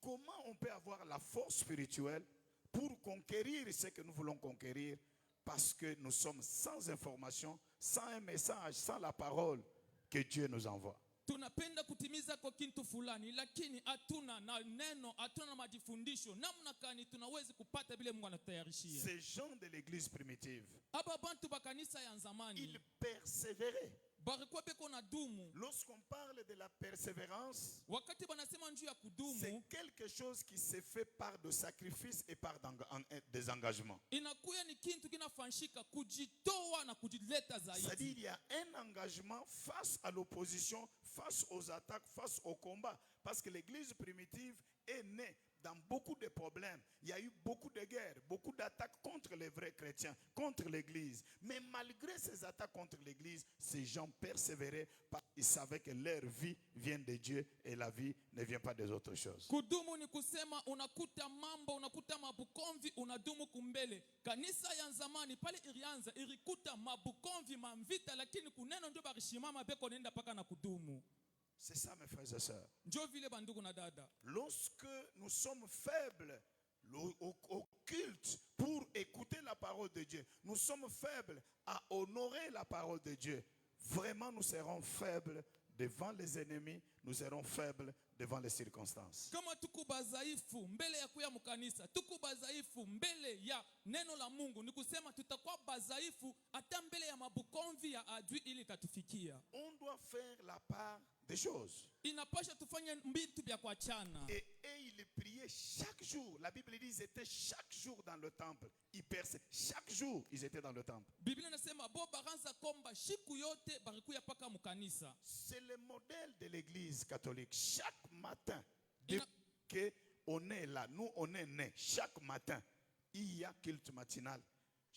[SPEAKER 3] comment on peut avoir la force spirituelle pour conquérir ce que nous voulons conquérir, parce que nous sommes sans information, sans un message, sans la parole que Dieu nous envoie.
[SPEAKER 5] tunapenda kutimiza kwa kintu fulani lakini hatuna na neno, hatuna na majifundisho namna kani tunawezi kupata bile Mungu anatayarishia.
[SPEAKER 3] Ces gens de l'église primitive,
[SPEAKER 5] Aba bantu ba kanisa ya zamani
[SPEAKER 3] ils persévéraient.
[SPEAKER 5] barikuwa beko na dumu.
[SPEAKER 3] Lorsqu'on parle de la persévérance,
[SPEAKER 5] Wakati banasema njuu ya kudumu,
[SPEAKER 3] c'est quelque chose qui se fait par de sacrifices et par des engagements.
[SPEAKER 5] inakuya ni kintu kinafanshika kujitoa na kujileta
[SPEAKER 3] C'est-à-dire
[SPEAKER 5] zaidi.
[SPEAKER 3] il y a un engagement face à l'opposition, face aux attaques, face au combat. Parce que l'église primitive est née dans beaucoup de problèmes. Il y a eu beaucoup de guerres, beaucoup d'attaques contre les vrais chrétiens, contre l'église. Mais malgré ces attaques contre l'église, ces gens persévéraient parce qu'ils savaient que leur vie vient de Dieu et la vie ne vient pas des autres choses.
[SPEAKER 5] Kudumu ni kusema unakuta mambo, unakuta mabukonvi, unadumu kumbele. Kanisa ya zamani pale ilianza ilikuta mabukonvi, mamvita, lakini kuneno ndio barishimama beko nenda paka na kudumu.
[SPEAKER 3] C'est ça, mes frères et sœurs.
[SPEAKER 5] Njo vile bandugu na dada.
[SPEAKER 3] Lorsque nous sommes faibles au culte pour écouter la parole de Dieu, nous sommes faibles à honorer la parole de Dieu. Vraiment, nous serons faibles devant les ennemis, nous serons faibles devant les circonstances.
[SPEAKER 5] Kama tuko bazaifu mbele ya kuya mkanisa, tuko bazaifu mbele ya neno la Mungu, ni kusema tutakuwa bazaifu hata mbele ya mabukonvi ya adui ili tatufikia.
[SPEAKER 3] On doit faire la part des choses.
[SPEAKER 5] Inapasha tufanye mbitu bya kuachana.
[SPEAKER 3] Et il priait chaque jour. La Bible dit qu'ils étaient chaque jour dans le temple. Ils perçaient. Chaque jour, ils étaient dans le temple.
[SPEAKER 5] Biblia inasema bo baranza komba shiku yote barikuya paka mkanisa.
[SPEAKER 3] C'est le modèle de l'église catholique. Chaque matin, dès qu'on est là, nous on est nés, chaque matin, il y a culte matinal.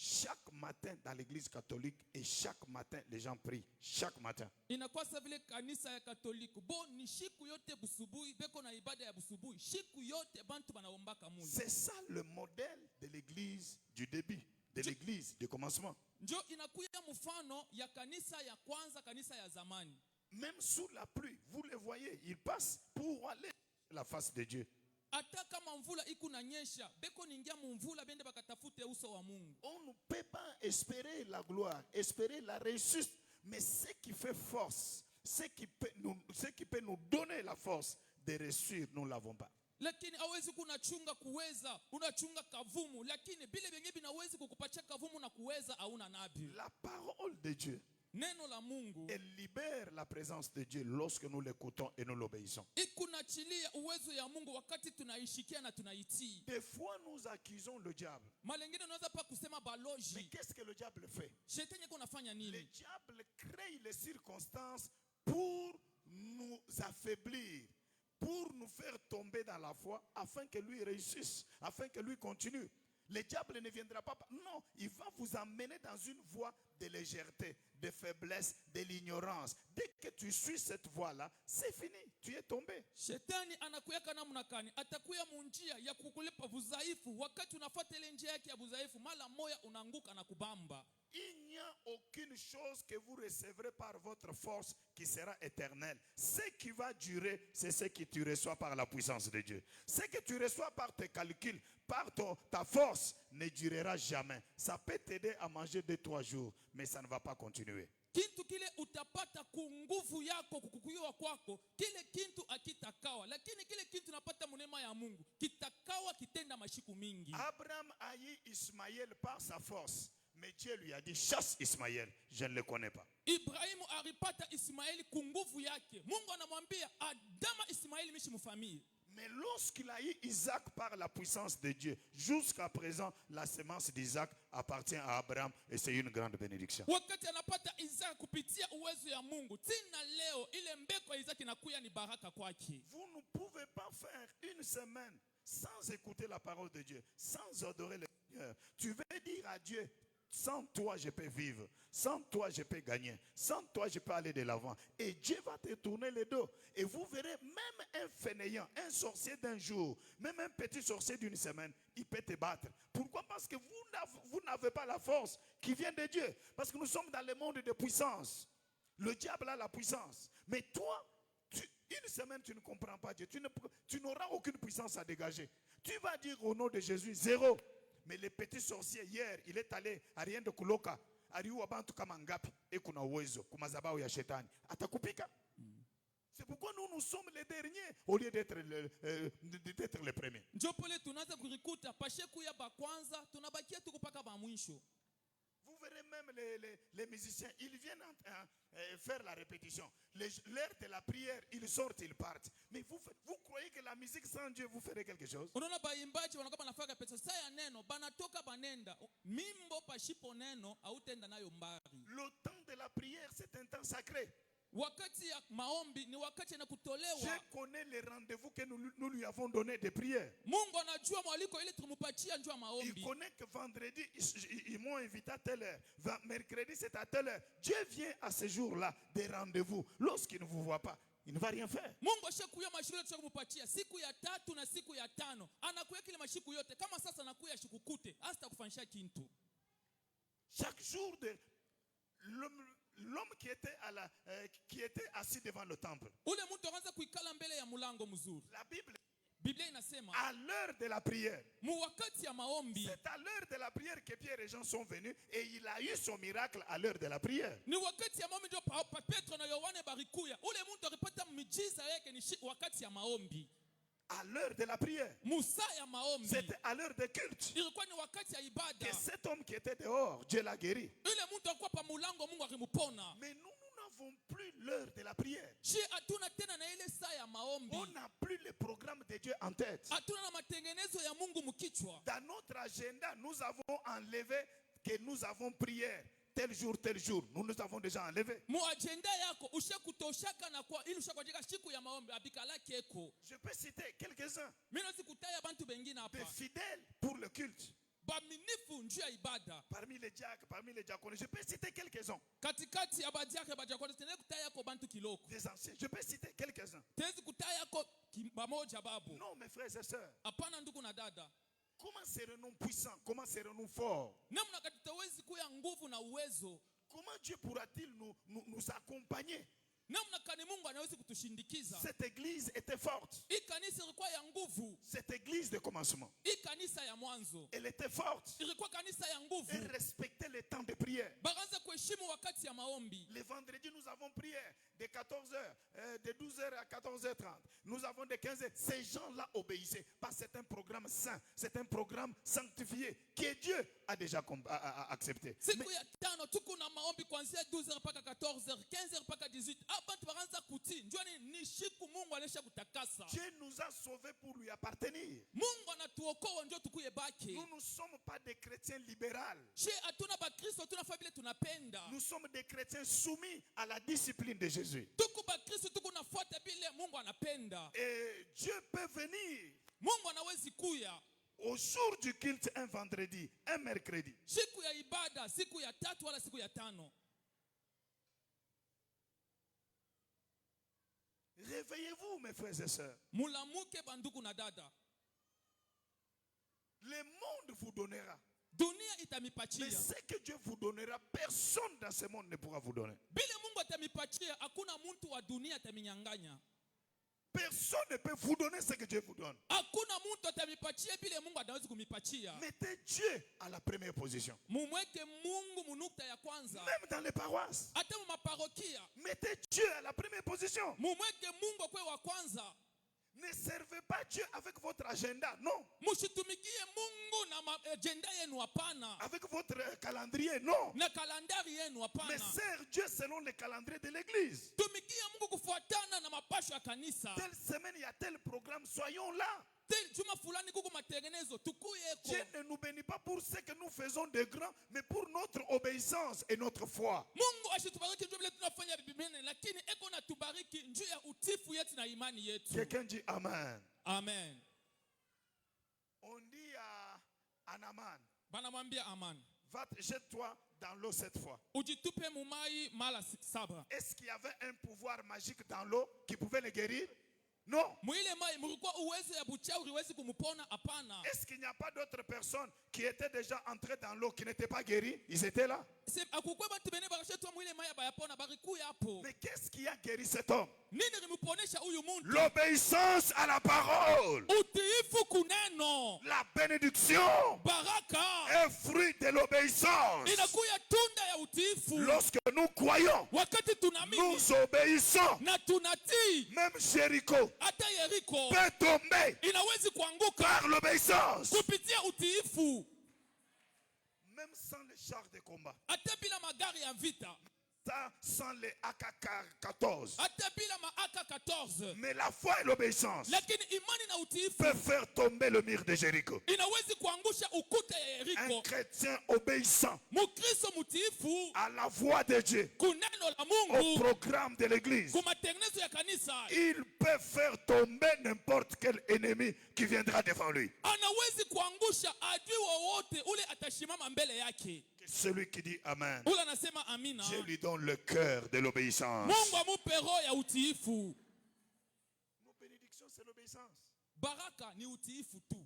[SPEAKER 3] Chaque matin dans l'église catholique et chaque matin les gens prient. Chaque matin.
[SPEAKER 5] Inakuwa sa vile kanisa ya Katoliki. Bo ni shiku yote busubuhi, beko na ibada ya busubuhi. Shiku yote bantu banaombaka Mungu.
[SPEAKER 3] C'est ça le modèle de l'église du début, de l'église du commencement.
[SPEAKER 5] Njo inakuya mfano ya kanisa ya kwanza, kanisa ya zamani.
[SPEAKER 3] Même sous la pluie, vous les voyez, ils passent pour aller à la face de Dieu.
[SPEAKER 5] Hata kama mvula ikunanyesha, beko ningia mvula bende bakatafute uso wa Mungu.
[SPEAKER 3] On ne peut pas espérer la gloire, espérer la réussite, mais ce qui fait force, ce qui peut nous donner la force de réussir, nous ne l'avons pas.
[SPEAKER 5] Lakini hawezi kunachunga kuweza, unachunga kavumu, lakini bile bengi binawezi kukupatia kavumu na kuweza hauna nabi.
[SPEAKER 3] La parole de Dieu,
[SPEAKER 5] neno la Mungu,
[SPEAKER 3] elle libère la présence de Dieu lorsque nous l'écoutons et nous l'obéissons.
[SPEAKER 5] Ikunachilia uwezo ya Mungu wakati tunaishikia na tunaitii.
[SPEAKER 3] Des fois nous accusons le diable.
[SPEAKER 5] Malengine unaweza pa kusema baloji.
[SPEAKER 3] Mais qu'est-ce que le diable fait?
[SPEAKER 5] Shetani yako unafanya nini?
[SPEAKER 3] Le diable crée les circonstances pour nous affaiblir, pour nous faire tomber dans la foi, afin que lui réussisse, afin que lui continue. Le diable ne viendra pas. Non, il va vous emmener dans une voie de légèreté, de faiblesse, de l'ignorance. Dès que tu suis cette voie-là, c'est fini. Tu es tombé.
[SPEAKER 5] Shetani anakuyaka namna gani? Atakuya munjia ya kukulipa budhaifu. Wakati unafuata ile njia yake ya budhaifu, mala moya unaanguka na kubamba.
[SPEAKER 3] Il n'y a aucune chose que vous recevrez par votre force qui sera éternelle. Ce qui va durer, c'est ce que tu reçois par la puissance de Dieu. Ce que tu reçois par tes calculs, par ta force, ne durera jamais. Ça peut t'aider à manger 2-3 jours, mais ça ne va pas continuer.
[SPEAKER 5] Kintu kile utapata kunguvu yako kukuyua kwako, kile kintu akitakawa, lakini kile kintu napata munema ya Mungu, kitakawa kitenda mashiku mingi.
[SPEAKER 3] Abraham a eu Ismaël par sa force. Mais Dieu lui a dit, chasse Ismaël, je ne le connais pas.
[SPEAKER 5] Ibrahimu alipata Ismaeli kunguvu yake. Mungu anamwambia adama Ismaeli mishi mfamii.
[SPEAKER 3] Mais lorsqu'il a eu Isaac par la puissance de Dieu, jusqu'à présent, la semence d'Isaac appartient à Abraham et c'est une grande bénédiction.
[SPEAKER 5] Wakati anapata Isaac kupitia uwezo ya Mungu, tina leo ile mbeko ya Isaac inakuya ni baraka kwake.
[SPEAKER 3] Vous ne pouvez pas faire une semaine sans écouter la parole de Dieu, sans adorer le Seigneur. Tu veux dire à Dieu, sans toi, je peux vivre. Sans toi, je peux gagner. Sans toi, je peux aller de l'avant. Et Dieu va te tourner le dos. Et vous verrez, même un fainéant, un sorcier d'un jour, même un petit sorcier d'une semaine, il peut te battre. Pourquoi? Parce que vous n'avez pas la force qui vient de Dieu. Parce que nous sommes dans le monde de puissance. Le diable a la puissance. Mais toi, une semaine, tu ne comprends pas Dieu. Tu n'auras aucune puissance à dégager. Tu vas dire au nom de Jésus, 0. Mais le petit sorcier, hier, il est allé à rien de Kuloka, aliua bantu kama ngapi, et kuna uwezo, kumazabao ya shetani. Atakupika. C'est pourquoi nous sommes les derniers, au lieu d'être les premiers.
[SPEAKER 5] Njopole tunaanza kurikuta, pasheku ya bakwanza, tunabakia tukupaka ba mwisho.
[SPEAKER 3] Vous verrez même les musiciens, ils viennent faire la répétition. L'heure de la prière, ils sortent, ils partent. Mais vous croyez que la musique sans Dieu, vous ferez quelque chose?
[SPEAKER 5] Unaona baimbaji wanakuwa nafaka pesa saya neno, banatoka banenda, mimbo pashipo neno, autenda nayo mbari.
[SPEAKER 3] Le temps de la prière, c'est un temps sacré.
[SPEAKER 5] wakati ya maombi ni wakati na kutolewa.
[SPEAKER 3] Je connais les rendez-vous que nous lui avons donné de prière.
[SPEAKER 5] Mungu anajua mwaliko ili tumupatia njoo maombi.
[SPEAKER 3] Il connaît que vendredi ils m'ont invité à telle heure, mercredi c'est à telle heure. Dieu vient à ce jour-là des rendez-vous. Lorsqu'il ne vous voit pas, il ne va rien faire.
[SPEAKER 5] Mungu ashakuya mashughuli tutakumupatia siku ya 3 na siku ya 5. Anakuya kile mashiku yote. Kama sasa anakuya shikukute, hasta kufanyisha kintu.
[SPEAKER 3] Chaque jour de l'homme qui était assis devant le temple.
[SPEAKER 5] Ule mtu anaanza kuikala mbele ya mlango mzuri.
[SPEAKER 3] La
[SPEAKER 5] Biblia inasema
[SPEAKER 3] à l'heure de la prière.
[SPEAKER 5] Wakati ya maombi.
[SPEAKER 3] C'est à l'heure de la prière que Pierre et Jean sont venus et il a eu son miracle à l'heure de la prière.
[SPEAKER 5] Ni wakati ya maombi ndio Petro na Yohane barikuya. Ule mtu alipata miujiza yake ni wakati ya maombi.
[SPEAKER 3] À l'heure de la prière. C'était à l'heure de culte. Que cet homme qui était dehors, Dieu l'a guéri. Mais nous n'avons plus l'heure de la prière. On n'a plus le programme de Dieu en tête. Dans notre agenda, nous avons enlevé que nous avons prière. Tel jour, nous nous avons déjà enlevé. Je peux citer quelques-uns des fidèles pour le culte. Parmi les diacres, parmi les diacones, je peux citer quelques-uns. Des anciens, je peux citer quelques-uns. Non, mes frères et sœurs. Comment serons-nous puissants? Comment serons-nous forts? Comment Dieu pourra-t-il nous accompagner? Cette église était forte. Cette église de commencement. Elle était forte. Elle respectait les temps de prière. Les vendredis, nous avons prière de 14h, de 12h à 14h30. Nous avons de 15h. Ces gens-là obéissaient. Parce que c'est un programme saint. C'est un programme sanctifié que Dieu a déjà accepté. Dieu nous a sauvés pour lui appartenir. Nous ne sommes pas des chrétiens libéraux. Nous sommes des chrétiens soumis à la discipline de Jésus. Et Dieu peut venir au jour du culte un vendredi, un mercredi. Réveillez-vous, mes frères et sœurs. Le monde vous donnera. Mais ce que Dieu vous donnera, personne dans ce monde ne pourra vous donner. Personne ne peut vous donner ce que Dieu vous donne. Mettez Dieu à la première position. Même dans les paroisses. Mettez Dieu à la première position. Ne servez pas Dieu avec votre agenda, non. Avec votre calendrier, non. Mais servez Dieu selon le calendrier de l'église. Telle semaine, il y a tel programme, soyons là. Dieu ne nous bénit pas pour ce que nous faisons de grand, mais pour notre obéissance et notre foi. Quelqu'un dit Amen.
[SPEAKER 5] Amen.
[SPEAKER 3] On dit à Anaman,
[SPEAKER 5] va
[SPEAKER 3] jette-toi dans l'eau cette fois. Est-ce qu'il y avait un pouvoir magique dans l'eau qui pouvait le guérir? Non. Est-ce qu'il n'y a pas d'autres personnes qui étaient déjà entrées dans l'eau qui n'étaient pas guéries? Ils étaient là. Mais qu'est-ce qui a guéri cet homme? L'obéissance à la parole. La bénédiction est fruit de l'obéissance. Lorsque nous croyons, nous obéissons. Même Jéricho peut tomber par l'obéissance. Même sans les chars de combat, Atlanta sans les AK-14.
[SPEAKER 5] hata bila ma AK-14.
[SPEAKER 3] Mais la foi et l'obéissance
[SPEAKER 5] Lakini imani na utiifu
[SPEAKER 3] peuvent faire tomber le mur de Jéricho.
[SPEAKER 5] inawezi kuangusha ukuta ya
[SPEAKER 3] Un
[SPEAKER 5] Yeriko.
[SPEAKER 3] chrétien obéissant
[SPEAKER 5] Mukristo mutiifu
[SPEAKER 3] à la voix de Dieu,
[SPEAKER 5] kuneno la
[SPEAKER 3] au
[SPEAKER 5] Mungu,
[SPEAKER 3] programme de l'église,
[SPEAKER 5] kumatengenezo ya kanisa,
[SPEAKER 3] il peut faire tomber n'importe quel ennemi qui viendra devant lui.
[SPEAKER 5] anawezi kuangusha adui wowote ule atashimama mbele yake.
[SPEAKER 3] Celui qui dit Amen,
[SPEAKER 5] Ule anasema amina.
[SPEAKER 3] Dieu lui donne le cœur de l'obéissance.
[SPEAKER 5] Mungu amupe roho ya utiifu.
[SPEAKER 3] Nos bénédictions, c'est l'obéissance.
[SPEAKER 5] Baraka ni utiifu tu.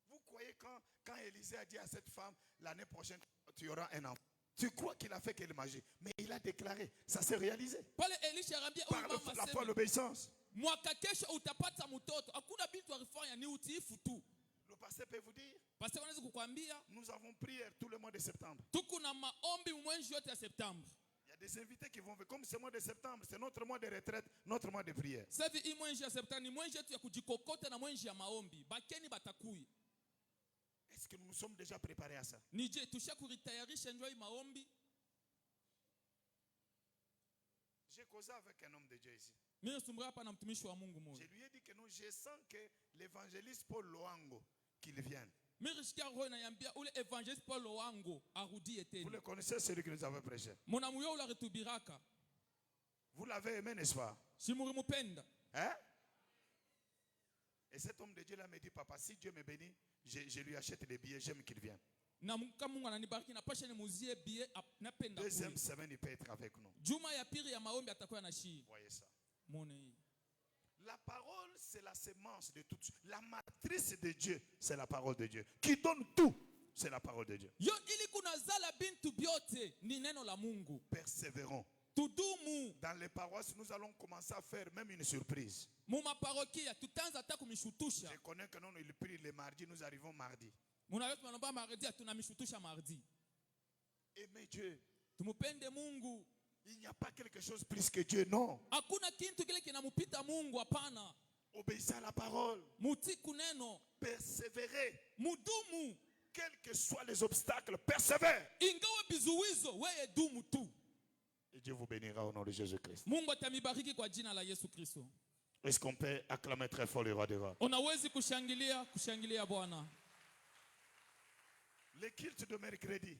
[SPEAKER 3] Vous croyez quand Élisée a dit à cette femme, l'année prochaine, tu auras un enfant. Tu crois qu'il a fait quelle magie? Mais il a déclaré, ça s'est réalisé.
[SPEAKER 5] Pale Elisha arambia
[SPEAKER 3] Par la foi, l'obéissance.
[SPEAKER 5] mwaka kesho utapata mtoto. Hakuna bintu alifanya, ni utiifu tu.
[SPEAKER 3] Le pasteur peut vous dire,
[SPEAKER 5] Pastor anaweza kukwambia
[SPEAKER 3] nous avons prié tout le mois de septembre.
[SPEAKER 5] tuko na maombi mwezi yote ya Septemba.
[SPEAKER 3] Il y a des invités qui vont venir. Comme ce mois de septembre, c'est notre mois de retraite, notre mois de prière.
[SPEAKER 5] Sasa hii mwezi ya Septemba ni mwezi yetu ya kujikokota na mwezi ya maombi. Bakeni batakui.
[SPEAKER 3] Est-ce que nous nous sommes déjà préparés à ça?
[SPEAKER 5] Nije tushakutayarisha njoo hii maombi.
[SPEAKER 3] J'ai causé avec un homme de Dieu ici.
[SPEAKER 5] Mimi nasumbua hapa na mtumishi wa Mungu
[SPEAKER 3] Je
[SPEAKER 5] mmoja.
[SPEAKER 3] lui ai dit que non, je sens que l'évangéliste Paul Loango, qu'il vienne.
[SPEAKER 5] Mimi rishikia roho inaniambia ule evangelist Paul wangu arudie
[SPEAKER 3] Vous
[SPEAKER 5] tena.
[SPEAKER 3] le connaissez, celui que nous avons prêché.
[SPEAKER 5] Munamuyo ula retubiraka.
[SPEAKER 3] Vous l'avez aimé, n'est-ce pas?
[SPEAKER 5] Shimuri mupenda.
[SPEAKER 3] Hein? Et cet homme de Dieu là me dit, papa, si Dieu me bénit, je lui achète les billets, j'aime qu'il vienne.
[SPEAKER 5] Na kama Mungu ananibariki na pasha nimuzie bie napenda
[SPEAKER 3] Deuxième
[SPEAKER 5] kuja.
[SPEAKER 3] semaine, il peut être avec nous.
[SPEAKER 5] Juma ya pili ya maombi atakuwa na shii.
[SPEAKER 3] Voyez ça.
[SPEAKER 5] Muone hii.
[SPEAKER 3] La parole, c'est la sémence de tout. La matrice de Dieu, c'est la parole de Dieu. Qui donne tout, c'est la parole de Dieu.
[SPEAKER 5] Yo ili kunazala bintu byote ni neno la Mungu.
[SPEAKER 3] Persévérons.
[SPEAKER 5] Tudumu.
[SPEAKER 3] Dans les paroisses, nous allons commencer à faire même une surprise.
[SPEAKER 5] Muma parokia tutaanza hata kumishutusha.
[SPEAKER 3] Je connais que non, il prie le mardi, nous arrivons mardi.
[SPEAKER 5] Muna yote tunaomba mardi tunamishutusha mardi.
[SPEAKER 3] Aimez Dieu.
[SPEAKER 5] Tumupende Mungu.
[SPEAKER 3] Il n'y a pas quelque chose plus que Dieu, non.
[SPEAKER 5] Hakuna kintu kile kinamupita Mungu, hapana.
[SPEAKER 3] Obéissez à la parole.
[SPEAKER 5] Muti kuneno.
[SPEAKER 3] Persévérez.
[SPEAKER 5] Mudumu.
[SPEAKER 3] Quels que soient les obstacles, persévère.
[SPEAKER 5] Ingawa bizuizo, weye dumu tu.
[SPEAKER 3] Et Dieu vous bénira au nom de Jésus-Christ.
[SPEAKER 5] Mungu atamibariki kwa jina la Yesu Kristo.
[SPEAKER 3] Est-ce qu'on peut acclamer très fort le roi des rois?
[SPEAKER 5] Unawezi kushangilia Bwana.
[SPEAKER 3] Les cultes de mercredi.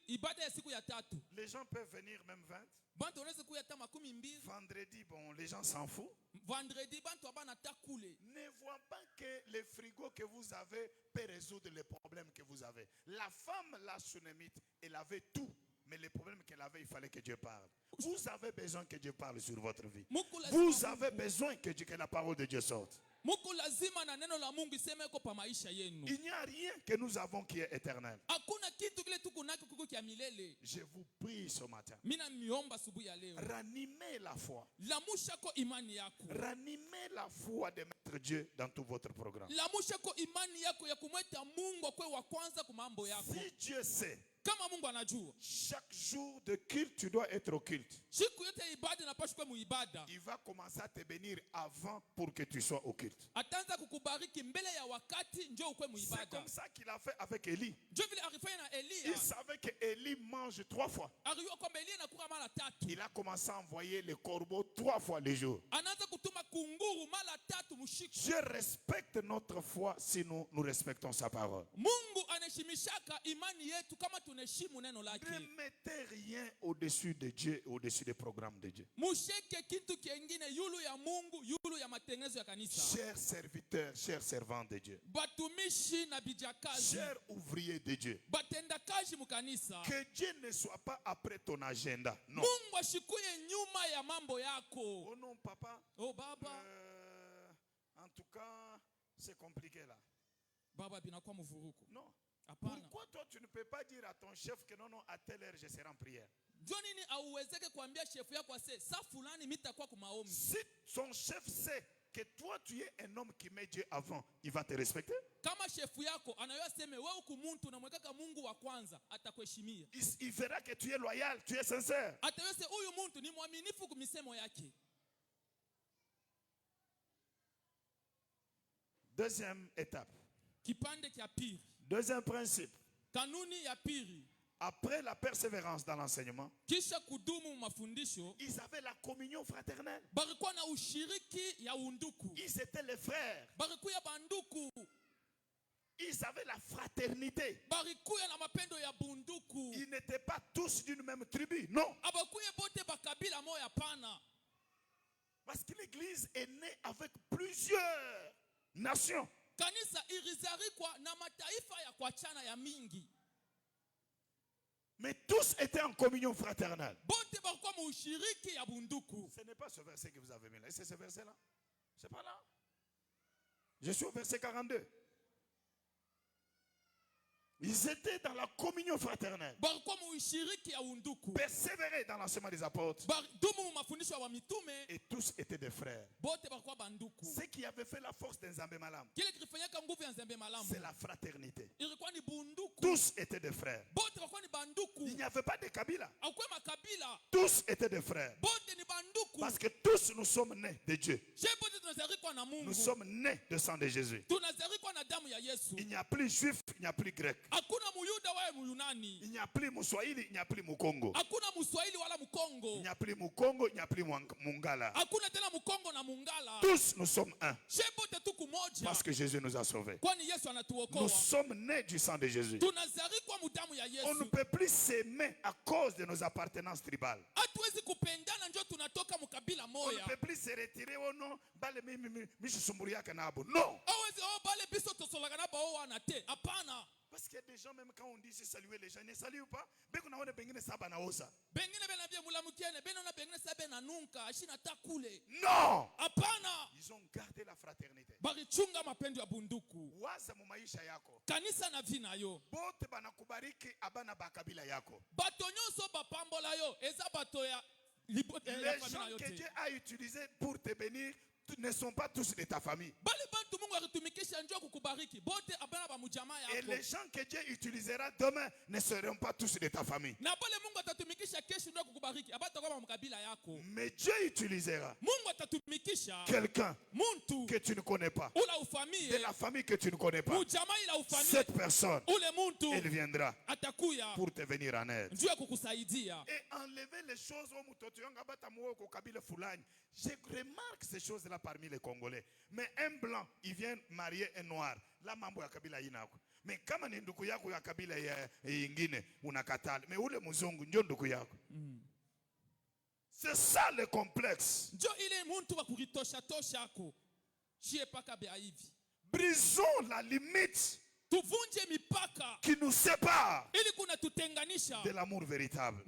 [SPEAKER 5] Ibada ya siku ya tatu.
[SPEAKER 3] Les gens peuvent venir même 20.
[SPEAKER 5] Bantu wanaweza kuya hata 12.
[SPEAKER 3] Vendredi, bon, les gens s'en foutent.
[SPEAKER 5] Vendredi bantu abana takule.
[SPEAKER 3] Ne vois pas que les frigos que vous avez peut résoudre les problèmes que vous avez. La femme, la Shunammite, elle avait tout. Mais les problèmes qu'elle avait, il fallait que Dieu parle. Vous avez besoin que Dieu parle sur votre vie. Vous avez besoin que la parole de Dieu sorte. Il n'y a rien que nous avons qui est éternel. Je vous prie ce matin. Ranimez la foi. Ranimez la foi de mettre Dieu dans tout votre programme. Si Dieu sait, chaque jour de culte, tu dois être au culte. Il va commencer à te bénir avant pour que tu sois au culte. C'est comme ça qu'il a fait avec Élie. Il savait que Élie mange 3 fois. Il a commencé à envoyer les corbeaux 3 fois le jour. Dieu respecte notre foi si nous respectons sa parole. Ne mettez rien au-dessus de Dieu, au-dessus des programmes de Dieu. Chers serviteurs, chers servants de Dieu, chers ouvriers de Dieu, que Dieu ne soit pas après ton agenda. Non. Oh non, papa. En tout cas, c'est compliqué là. Non. Pourquoi toi tu ne peux pas dire à ton chef que non, à telle heure je serai en prière? Si son chef sait que toi tu es un homme qui met Dieu avant, il va te respecter. Il verra que tu es loyal, tu es sincère. Deuxième étape. Deuxième principe. après la persévérance dans l'enseignement,
[SPEAKER 5] kisha kudumu mafundisho,
[SPEAKER 3] ils avaient la communion fraternelle.
[SPEAKER 5] barikuwa na ushiriki ya unduku,
[SPEAKER 3] Ils étaient les frères.
[SPEAKER 5] barikuya banduku,
[SPEAKER 3] Ils avaient la fraternité.
[SPEAKER 5] barikuya na mapendo ya bunduku.
[SPEAKER 3] Ils n'étaient pas tous d'une même tribu. Non.
[SPEAKER 5] Abakuye bote bakabila moya pana.
[SPEAKER 3] Parce que l'église est née avec plusieurs nations.
[SPEAKER 5] Kanisa ilizarikwa na mataifa ya kuachana ya mingi.
[SPEAKER 3] Mais tous étaient en communion fraternelle.
[SPEAKER 5] Bote barikuwa mu ushiriki ya bunduku.
[SPEAKER 3] Ce n'est pas ce verset que vous avez mis là. C'est ce verset-là. C'est pas là. Je suis au verset 42. Ils étaient dans la communion fraternelle.
[SPEAKER 5] Barikuwa mu ushiriki ya unduku.
[SPEAKER 3] Persévéraient dans l'enseignement des apôtres.
[SPEAKER 5] Dumu mafundisho ya mitume.
[SPEAKER 3] Et tous étaient des frères.
[SPEAKER 5] Bote barikuwa banduku.
[SPEAKER 3] Ce qui avait fait la force d'Nzambe Malam,
[SPEAKER 5] Kile kilifanyika nguvu ya Nzambe Malamu.
[SPEAKER 3] c'est la fraternité.
[SPEAKER 5] Ilikuwa ni bunduku.
[SPEAKER 3] Tous étaient des frères.
[SPEAKER 5] Bote barikuwa ni banduku.
[SPEAKER 3] Il n'y avait pas de Kabila.
[SPEAKER 5] Hakuwa makabila.
[SPEAKER 3] Tous étaient des frères.
[SPEAKER 5] Bote ni banduku.
[SPEAKER 3] Parce que tous nous sommes nés de Dieu.
[SPEAKER 5] Je bote tunazarikwa na Mungu.
[SPEAKER 3] Nous sommes nés de sang de Jésus.
[SPEAKER 5] Tunazarikwa na damu ya Yesu.
[SPEAKER 3] Il n'y a plus juif, il n'y a plus grec.
[SPEAKER 5] Hakuna muyuda wala muyunani.
[SPEAKER 3] Il n'y a plus Mouswahili, il n'y a plus Mukongo.
[SPEAKER 5] Hakuna Muswahili wala Mukongo.
[SPEAKER 3] Il n'y a plus Mukongo, il n'y a plus Mungala.
[SPEAKER 5] Hakuna tena Mukongo na Mungala.
[SPEAKER 3] Tous nous sommes un.
[SPEAKER 5] Shebote tuku moja.
[SPEAKER 3] Parce que Jésus nous a sauvés.
[SPEAKER 5] Kwani Yesu
[SPEAKER 3] Nous
[SPEAKER 5] anatuokoa.
[SPEAKER 3] sommes nés du sang de Jésus.
[SPEAKER 5] Tunazarikwa mu damu ya
[SPEAKER 3] On ne
[SPEAKER 5] Yesu.
[SPEAKER 3] peut plus s'aimer à cause de nos appartenances tribales.
[SPEAKER 5] Hatuwezi kupendana ndio tunatoka mukabila
[SPEAKER 3] On ne
[SPEAKER 5] moya.
[SPEAKER 3] peut plus se retirer au nom. Non.
[SPEAKER 5] Hawezi bale biso tosolaga na bao wana te. Hapana.
[SPEAKER 3] Parce qu'il y a des gens, même quand on dit c'est saluer les gens, ils ne saluent pas.
[SPEAKER 5] Bengine bena bia mulamukiene, bena bengine sabe na nunka, ashina takule.
[SPEAKER 3] Non.
[SPEAKER 5] Hapana.
[SPEAKER 3] Ils ont gardé la fraternité.
[SPEAKER 5] Barichunga mapendo ya bunduku.
[SPEAKER 3] Waza mu maisha yako.
[SPEAKER 5] Kanisa na vina yo.
[SPEAKER 3] Bote banakubariki abana bakabila yako.
[SPEAKER 5] Bato nyonso bapambola yo, eza bato ya
[SPEAKER 3] Les gens que Dieu a utilisés pour te bénir ne sont pas tous de ta famille. Et les gens que Dieu utilisera demain ne seront pas tous de ta famille. Mais Dieu utilisera quelqu'un que tu ne connais pas, de la famille que tu ne connais pas. Cette personne, elle viendra pour te venir en aide. Et enlever les choses. Je remarque ces choses-là parmi les Congolais. Mais un blanc, il vient marier un noir. La mambo ya kabila inako. Mais kama ni ndugu yako ya kabila ya ingine unakatala. Mais ule mzungu ndio ndugu yako. C'est ça le complexe. Brisons la limite qui nous sépare de l'amour véritable.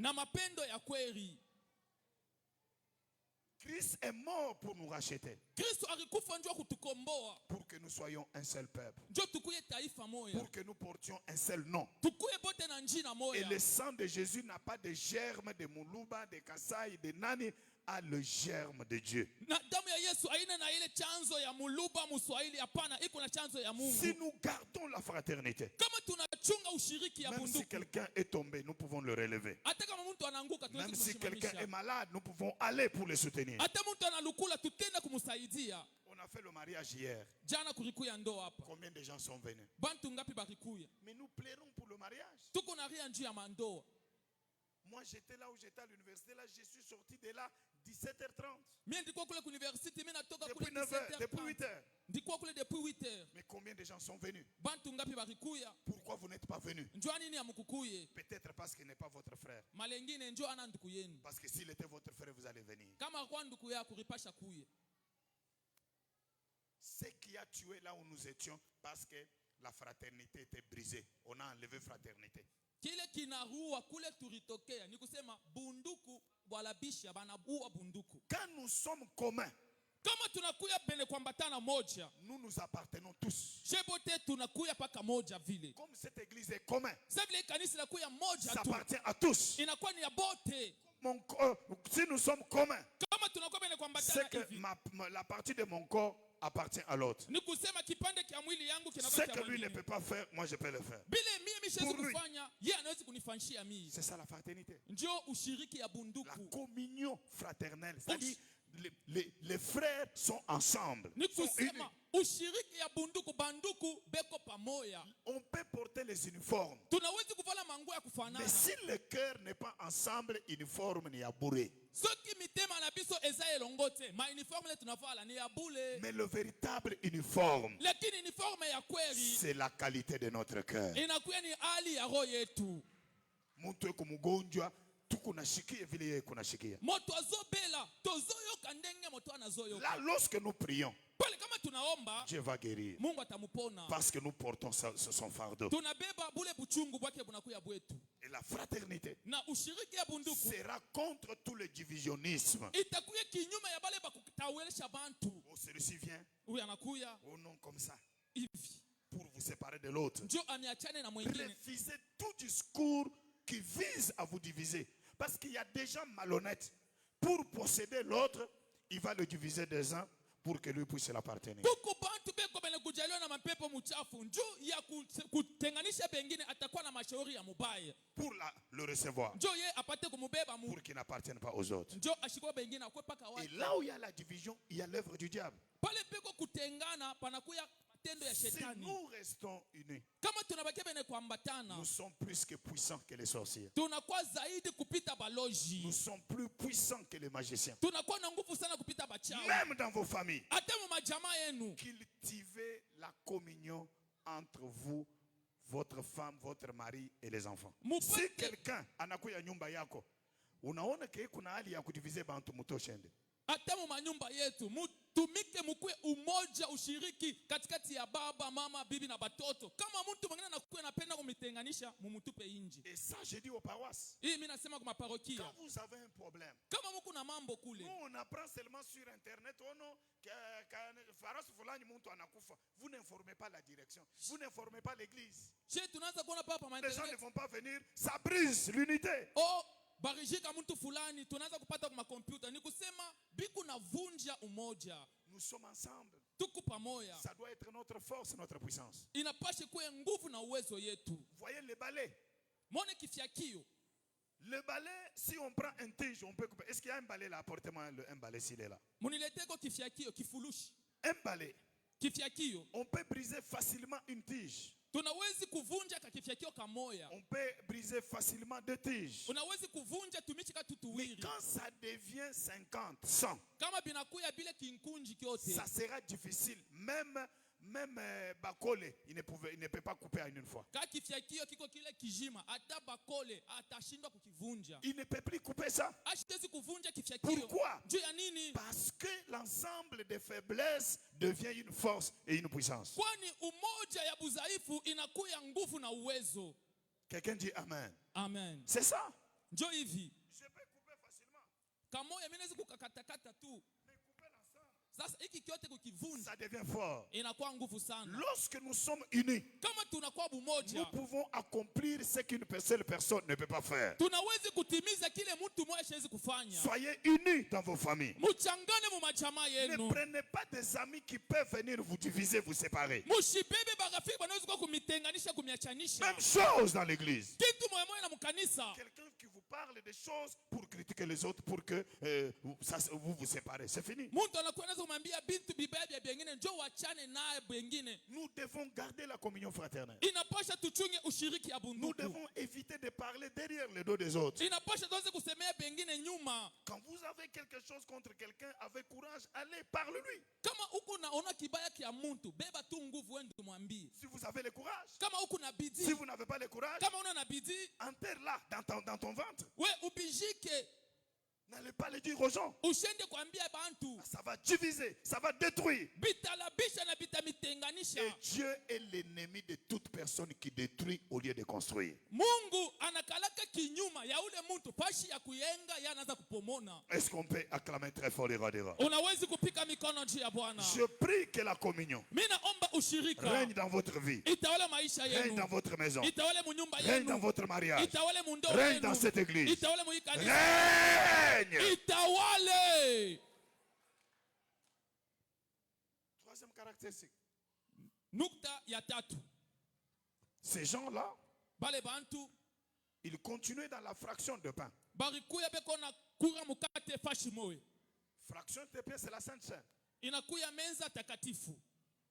[SPEAKER 3] Christ est mort pour nous racheter. Pour que nous soyons un seul peuple. Pour que nous portions un seul nom. Et le sang de Jésus n'a pas de germe de Muluba, de Kasai, de Nani, a le germe de Dieu. Si nous gardons la fraternité, même si quelqu'un est tombé, nous pouvons le relever. Même si quelqu'un est malade, nous pouvons aller pour le soutenir. On a fait le mariage hier. Combien de gens sont venus? Mais nous plairons pour le mariage. Moi, j'étais là où j'étais à l'université. Là, je suis sorti de là 17h30. Depuis 9h, depuis 8h. Mais combien de gens sont venus? Pourquoi vous n'êtes pas venus? Peut-être parce qu'il n'est pas votre frère. Parce que s'il était votre frère, vous allez venir. Ce qui a tué là où nous étions, parce que la fraternité était brisée. On a enlevé fraternité. Quand nous sommes communs, nous nous appartenons tous. Comme cette église est commune, ça appartient à tous. Si nous sommes communs, c'est que la partie de mon corps appartient à l'autre. Ce que lui ne peut pas faire, moi je peux le faire. Pour lui. C'est ça la fraternité. La communion fraternelle. C'est-à-dire les frères sont ensemble.
[SPEAKER 5] Ni
[SPEAKER 3] Sont unis.
[SPEAKER 5] kusema ushiriki ya bunduku banduku beko pamoja.
[SPEAKER 3] On peut porter les uniformes.
[SPEAKER 5] Tunawezi kuvala manguo ya
[SPEAKER 3] Mais
[SPEAKER 5] kufanana.
[SPEAKER 3] si le cœur n'est pas ensemble, uniforme ni ya bure.
[SPEAKER 5] Soki mitema na biso eza elongote, ma uniforme le tunavala ni ya bule.
[SPEAKER 3] Mais le véritable uniforme,
[SPEAKER 5] Lakini uniforme ya kweli
[SPEAKER 3] c'est la qualité de notre cœur.
[SPEAKER 5] inakuwa ni hali ya roho yetu.
[SPEAKER 3] Mtu eko mgonjwa, tukunashikia vile yeye kunashikia.
[SPEAKER 5] Moto azobela, tozoyoka ndenge moto anazoyoka.
[SPEAKER 3] Là, lorsque nous prions,
[SPEAKER 5] Pale kama tunaomba,
[SPEAKER 3] Dieu va guérir.
[SPEAKER 5] Mungu atamupona.
[SPEAKER 3] Parce que nous portons son fardeau.
[SPEAKER 5] Tunabeba bule buchungu bwake bunakuya bwetu.
[SPEAKER 3] Et la fraternité
[SPEAKER 5] Na ushiriki ya bunduku
[SPEAKER 3] sera contre tout le divisionnisme.
[SPEAKER 5] itakuya kinyume ya bale bakutawelesha bantu.
[SPEAKER 3] Oh, celui-ci vient.
[SPEAKER 5] Huyu anakuya
[SPEAKER 3] Oh non, comme ça.
[SPEAKER 5] hivi.
[SPEAKER 3] Pour vous séparer de l'autre.
[SPEAKER 5] Njo aniachane na mwingine.
[SPEAKER 3] Refusez tout discours qui vise à vous diviser. Parce qu'il y a des gens malhonnêtes. Pour posséder l'autre, il va le diviser des uns pour que lui puisse l'appartenir.
[SPEAKER 5] Kuku bantu beko bene kujaliwa na mapepo mchafu. Njo ya kutenganisha bengine atakuwa na mashauri ya mubaya.
[SPEAKER 3] Pour le recevoir.
[SPEAKER 5] Njo ye apate kumubeba mu.
[SPEAKER 3] Pour qu'il n'appartienne pas aux autres.
[SPEAKER 5] Njo ashikwa bengine akwe paka
[SPEAKER 3] Et
[SPEAKER 5] watu.
[SPEAKER 3] là où il y a la division, il y a l'œuvre du diable.
[SPEAKER 5] Pale peko kutengana panakuya matendo ya
[SPEAKER 3] Si
[SPEAKER 5] shetani.
[SPEAKER 3] nous restons unis,
[SPEAKER 5] Kama tunabakia bene kuambatana,
[SPEAKER 3] nous sommes plus que puissants que les sorciers.
[SPEAKER 5] tunakuwa zaidi kupita baloji.
[SPEAKER 3] Nous sommes plus puissants que les magiciens.
[SPEAKER 5] Tunakuwa na nguvu sana kupita bachawi.
[SPEAKER 3] Même dans vos familles.
[SPEAKER 5] Hata mu majamaa yenu.
[SPEAKER 3] Cultivez la communion entre vous, votre femme, votre mari et les enfants. Si quelqu'un anakuya nyumba yako, unaona ke kuna hali ya kudivize bantu mutoshende.
[SPEAKER 5] Hata mu manyumba yetu mutumike mukue umoja ushiriki katikati ya baba mama bibi na batoto. Kama mtu mwingine anakuwa anapenda kumitenganisha mumutupe inji.
[SPEAKER 3] Et ça je dis aux paroisses.
[SPEAKER 5] Hii mimi nasema kwa parokia.
[SPEAKER 3] Quand vous avez un problème,
[SPEAKER 5] Kama mko na mambo kule.
[SPEAKER 3] nous on apprend seulement sur internet, oh non, faras fulani muntu anakufa. Vous n'informez pas la direction. Vous n'informez pas l'église.
[SPEAKER 5] Je tunaanza kuona papa
[SPEAKER 3] Les gens ne
[SPEAKER 5] maendeleo.
[SPEAKER 3] vont pas venir, ça brise l'unité.
[SPEAKER 5] Oh, barijika mtu fulani tunaanza kupata kwa kompyuta. Ni kusema biku na vunja umoja.
[SPEAKER 3] Nous sommes ensemble.
[SPEAKER 5] Tuko pamoja.
[SPEAKER 3] Ça doit être notre force, notre puissance.
[SPEAKER 5] Inapashe kuwe nguvu na uwezo yetu.
[SPEAKER 3] Voyez les balais.
[SPEAKER 5] Mone kifiakio.
[SPEAKER 3] Le balai, si on prend un tige, on peut couper. Est-ce qu'il y a un balai là? Apportez-moi un balai s'il est là.
[SPEAKER 5] Munileteko kifiakio, kifurushi.
[SPEAKER 3] Un balai.
[SPEAKER 5] Kifiakio.
[SPEAKER 3] On peut briser facilement une tige.
[SPEAKER 5] Tunawezi kuvunja kakifiakio kamoya.
[SPEAKER 3] On peut briser facilement deux tiges.
[SPEAKER 5] Unawezi kuvunja tumichi
[SPEAKER 3] Mais
[SPEAKER 5] katutuwiri.
[SPEAKER 3] quand ça devient 50, 100,
[SPEAKER 5] Kama binakuya bile kinkunji kyote.
[SPEAKER 3] ça sera difficile. Même Bakole, il ne peut pas couper en une fois.
[SPEAKER 5] Ka kifiakio kiko kile kijima. Ata bakole atashindwa kukivunja.
[SPEAKER 3] Il ne peut plus couper ça.
[SPEAKER 5] Ashitezi kuvunja kifiakio.
[SPEAKER 3] Pourquoi?
[SPEAKER 5] Juu ya nini?
[SPEAKER 3] Parce que l'ensemble des faiblesses devient une force et une puissance.
[SPEAKER 5] Kwani umoja ya budhaifu inakuya nguvu na uwezo.
[SPEAKER 3] Quelqu'un dit Amen.
[SPEAKER 5] Amen.
[SPEAKER 3] C'est ça.
[SPEAKER 5] Njo hivi.
[SPEAKER 3] Je peux couper facilement.
[SPEAKER 5] Kamoya mimi naweza kukakatakata tu.
[SPEAKER 3] Mais couper l'ensemble,
[SPEAKER 5] Sasa hiki kyote kukivunja
[SPEAKER 3] ça devient fort.
[SPEAKER 5] inakuwa nguvu sana.
[SPEAKER 3] Lorsque nous sommes unis,
[SPEAKER 5] Kama tunakuwa
[SPEAKER 3] nous
[SPEAKER 5] bumoja,
[SPEAKER 3] pouvons accomplir ce qu'une seule personne ne peut pas faire.
[SPEAKER 5] tunawezi kutimiza kile mtu mmoja hawezi kufanya.
[SPEAKER 3] Soyez unis dans vos familles.
[SPEAKER 5] Muchangane mu majamaa
[SPEAKER 3] Ne
[SPEAKER 5] yenu.
[SPEAKER 3] prenez pas des amis qui peuvent venir vous diviser, vous séparer.
[SPEAKER 5] Mushibebe barafiki banaweza kwa kumitenganisha kumiachanisha.
[SPEAKER 3] Même chose dans l'église.
[SPEAKER 5] Kitu moja moja na mkanisa.
[SPEAKER 3] Quelqu'un qui vous parle des choses pour critiquer les autres, pour que vous vous séparez. C'est fini.
[SPEAKER 5] Mtu anakuwa anaweza kumwambia bintu bibaya bya bengine njoo wachane naye bengine.
[SPEAKER 3] Nous devons garder la communion fraternelle.
[SPEAKER 5] Inapasha tuchunge ushiriki ya
[SPEAKER 3] Nous
[SPEAKER 5] bunduku.
[SPEAKER 3] devons éviter de parler derrière le dos des autres.
[SPEAKER 5] Inapasha tuanze kusemea bengine nyuma.
[SPEAKER 3] Quand vous avez quelque chose contre quelqu'un, avec courage, allez, parle-lui.
[SPEAKER 5] Kama huku naona kibaya kia mtu, beba tu nguvu wewe ndio mwambie.
[SPEAKER 3] Si vous avez le courage.
[SPEAKER 5] Kama huku na
[SPEAKER 3] Si
[SPEAKER 5] bidii,
[SPEAKER 3] vous n'avez pas le courage,
[SPEAKER 5] kama una na bidii,
[SPEAKER 3] enterre-la dans ton ventre.
[SPEAKER 5] we ubijike.
[SPEAKER 3] N'allez pas le dire aux gens.
[SPEAKER 5] Ushende kuambia bantu.
[SPEAKER 3] Ça va diviser, ça va détruire.
[SPEAKER 5] Bitalabisha na bitamitenganisha.
[SPEAKER 3] Et Dieu est l'ennemi de toute personne qui détruit au lieu de construire.
[SPEAKER 5] Mungu anakalaka kinyuma ya ule mtu pashi ya kuyenga ya anaanza kupomona.
[SPEAKER 3] Est-ce qu'on peut acclamer très fort les rois des rois?
[SPEAKER 5] Unawezi kupika mikono juu ya Bwana.
[SPEAKER 3] Je prie que la communion
[SPEAKER 5] Mimi naomba ushirika
[SPEAKER 3] règne dans votre vie,
[SPEAKER 5] itawale maisha
[SPEAKER 3] règne
[SPEAKER 5] yenu.
[SPEAKER 3] dans votre maison,
[SPEAKER 5] Itawale munyumba
[SPEAKER 3] règne dans
[SPEAKER 5] yenu.
[SPEAKER 3] votre mariage,
[SPEAKER 5] Itawale mundo
[SPEAKER 3] règne dans
[SPEAKER 5] wenu.
[SPEAKER 3] cette église.
[SPEAKER 5] Itawale muikanisa.
[SPEAKER 3] Règne!
[SPEAKER 5] Itawale.
[SPEAKER 3] Troisième caractéristique.
[SPEAKER 5] Nukta ya tatu.
[SPEAKER 3] Ces gens-là,
[SPEAKER 5] Bale bantu
[SPEAKER 3] ils continuaient dans la fraction de pain.
[SPEAKER 5] barikuya beko na kura mukate fashi moyo.
[SPEAKER 3] Fraction de pain, c'est la Sainte Seine.
[SPEAKER 5] inakuya meza takatifu.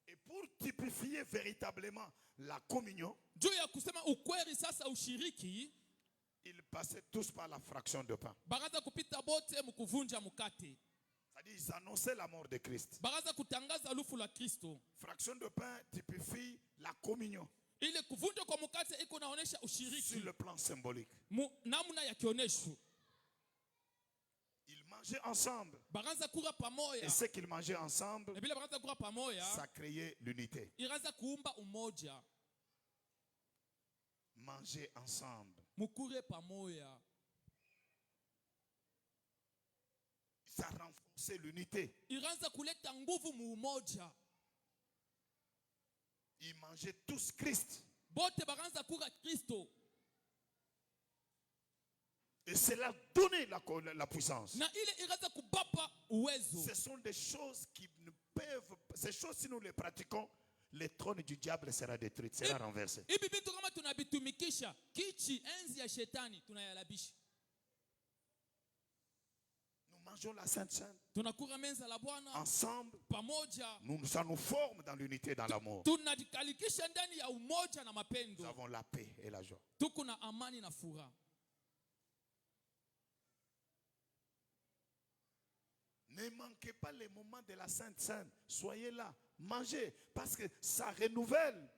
[SPEAKER 3] Et pour typifier véritablement la communion,
[SPEAKER 5] Juu ya kusema ukweli sasa ushiriki,
[SPEAKER 3] ils passaient tous par la fraction de pain.
[SPEAKER 5] bakaza kupita bote mkuvunja mkate.
[SPEAKER 3] C'est-à-dire, ils annonçaient la mort de Christ.
[SPEAKER 5] Bakaza kutangaza lufu la Kristo.
[SPEAKER 3] Fraction de pain typifie la communion
[SPEAKER 5] Ile kuvunja kwa mkate iko naonesha ushiriki
[SPEAKER 3] sur le plan symbolique.
[SPEAKER 5] namna ya kionesho.
[SPEAKER 3] Ils mangeaient ensemble.
[SPEAKER 5] Bakaza kula pamoja.
[SPEAKER 3] Et ce qu'ils mangeaient ensemble,
[SPEAKER 5] Na bila bakaza kula pamoja,
[SPEAKER 3] ça créait l'unité.
[SPEAKER 5] iraza kuumba umoja.
[SPEAKER 3] Manger ensemble.
[SPEAKER 5] Mukure pamoja.
[SPEAKER 3] Ça renforçait l'unité.
[SPEAKER 5] Iraza kuleta nguvu mu umoja.
[SPEAKER 3] Ils mangeaient tous Christ.
[SPEAKER 5] Bote bakaanza kula Kristo.
[SPEAKER 3] Et cela donnait la puissance.
[SPEAKER 5] Na ile iraza kubapa uwezo.
[SPEAKER 3] Ce sont des choses qui ne peuvent... Ces choses, si nous les pratiquons, le trône du diable sera détruit, sera renversé.
[SPEAKER 5] Ibi vitu kama tunabitumikisha, kichi enzi ya shetani tunayalabisha.
[SPEAKER 3] Nous mangeons la Sainte Seine
[SPEAKER 5] Tunakula menza la Bwana
[SPEAKER 3] ensemble.
[SPEAKER 5] pamoja.
[SPEAKER 3] Ça nous forme dans l'unité et dans l'amour.
[SPEAKER 5] Tunajikalikisha ndani ya umoja na
[SPEAKER 3] Nous
[SPEAKER 5] mapendo.
[SPEAKER 3] avons la paix et la joie.
[SPEAKER 5] Tuko na amani na furaha.
[SPEAKER 3] Ne manquez pas les moments de la Sainte Seine. Soyez là, mangez, parce que ça renouvelle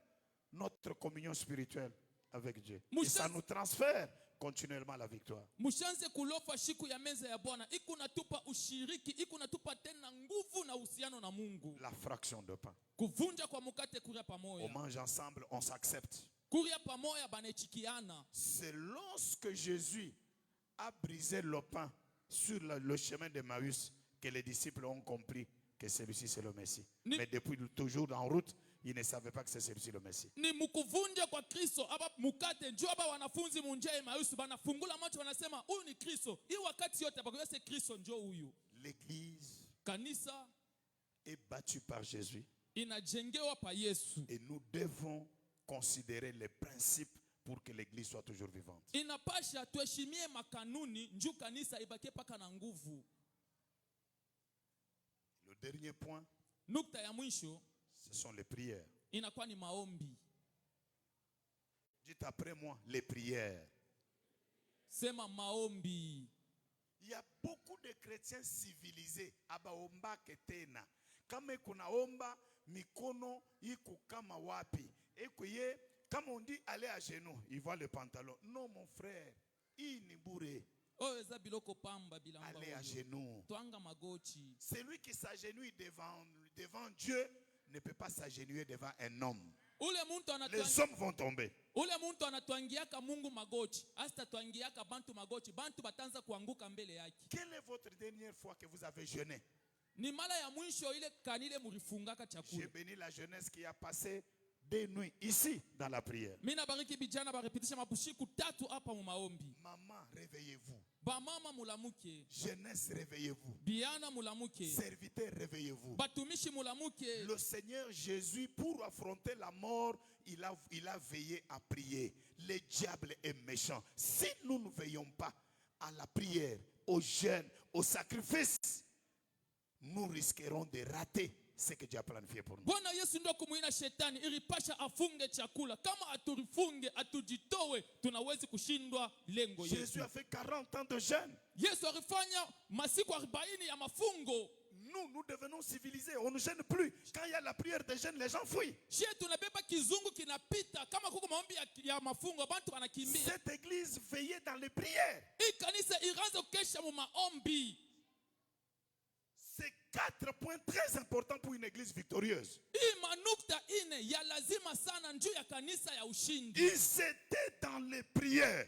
[SPEAKER 3] notre communion spirituelle avec Dieu. Et ça nous transfère continuellement la victoire.
[SPEAKER 5] Mushanze kulofa shiku ya meza ya Bwana. Iko natupa ushiriki, iko natupa tena nguvu na uhusiano na Mungu.
[SPEAKER 3] La fraction de pain.
[SPEAKER 5] Kuvunja kwa mkate kuria
[SPEAKER 3] On
[SPEAKER 5] pamoja.
[SPEAKER 3] mange ensemble, on s'accepte.
[SPEAKER 5] Kuria pamoja banechikiana.
[SPEAKER 3] C'est lorsque Jésus a brisé le pain sur le chemin d'Emmaüs que les disciples ont compris que celui-ci c'est le Messie. Mais depuis toujours en route, ils ne savaient pas que c'est celui-ci le Messie.
[SPEAKER 5] Ni mukuvunja kwa Kristo aba mukate njoo aba wanafunzi munjia Emmaus banafungula macho wanasema huyu ni Kristo. Hii wakati yote bakujua c'est Kristo njoo huyu.
[SPEAKER 3] L'église
[SPEAKER 5] Kanisa
[SPEAKER 3] est battue par Jésus.
[SPEAKER 5] Inajengewa pa Yesu.
[SPEAKER 3] Et nous devons considérer les principes pour que l'église soit toujours vivante.
[SPEAKER 5] Inapasha tuheshimie makanuni njoo kanisa ibaki paka na nguvu.
[SPEAKER 3] Le dernier point,
[SPEAKER 5] nukta ya mwisho,
[SPEAKER 3] ce sont les prières.
[SPEAKER 5] Inakuwa ni maombi.
[SPEAKER 3] Dites après moi, les prières.
[SPEAKER 5] Sema maombi.
[SPEAKER 3] Il y a beaucoup de chrétiens civilisés abaomba ketena. Kama kunaomba mikono iko kama wapi? Ekoye kama on dit aller à genoux, il voit le pantalon. Non mon frère, ini bure. Aller à genoux. Celui qui s'agenouille devant Dieu ne peut pas s'agenouiller devant un homme. Les hommes vont tomber.
[SPEAKER 5] Ule muntu anatwangiaka Mungu magoti, hasta twangiaka bantu magoti, bantu batanza kuanguka mbele yake.
[SPEAKER 3] Quelle est votre dernière fois que vous avez jeûné?
[SPEAKER 5] Ni mara ya mwisho ile kanile mulifungaka chakula.
[SPEAKER 3] J'ai béni la jeunesse qui a passé des nuits ici dans la prière.
[SPEAKER 5] Mina bariki bijana baripitisha mapushiku 3 hapa mu maombi.
[SPEAKER 3] Maman, réveillez-vous.
[SPEAKER 5] Ba mama mulamuke.
[SPEAKER 3] Jeunesse, réveillez-vous.
[SPEAKER 5] Biana mulamuke.
[SPEAKER 3] Serviteurs, réveillez-vous.
[SPEAKER 5] Batumishi mulamuke.
[SPEAKER 3] Le Seigneur Jésus, pour affronter la mort, il a veillé à prier. Le diable est méchant. Si nous ne veillons pas à la prière, au jeûne, au sacrifice, nous risquerons de rater ce que Dieu a planifié pour nous.
[SPEAKER 5] Bwana Yesu ndio kumuina shetani ilipasha afunge chakula. Kama aturifunge, atujitowe, tunawezi kushindwa lengo yetu.
[SPEAKER 3] Jésus a fait 40 ans de jeûne.
[SPEAKER 5] Yesu alifanya masiku 40 ya mafungo.
[SPEAKER 3] Nous devenons civilisés, on ne gêne plus. Quand il y a la prière de jeûne, les gens fuient.
[SPEAKER 5] Cette
[SPEAKER 3] église veillait dans les prières. C'est 4 points très importants pour une église victorieuse. Ils étaient dans les prières.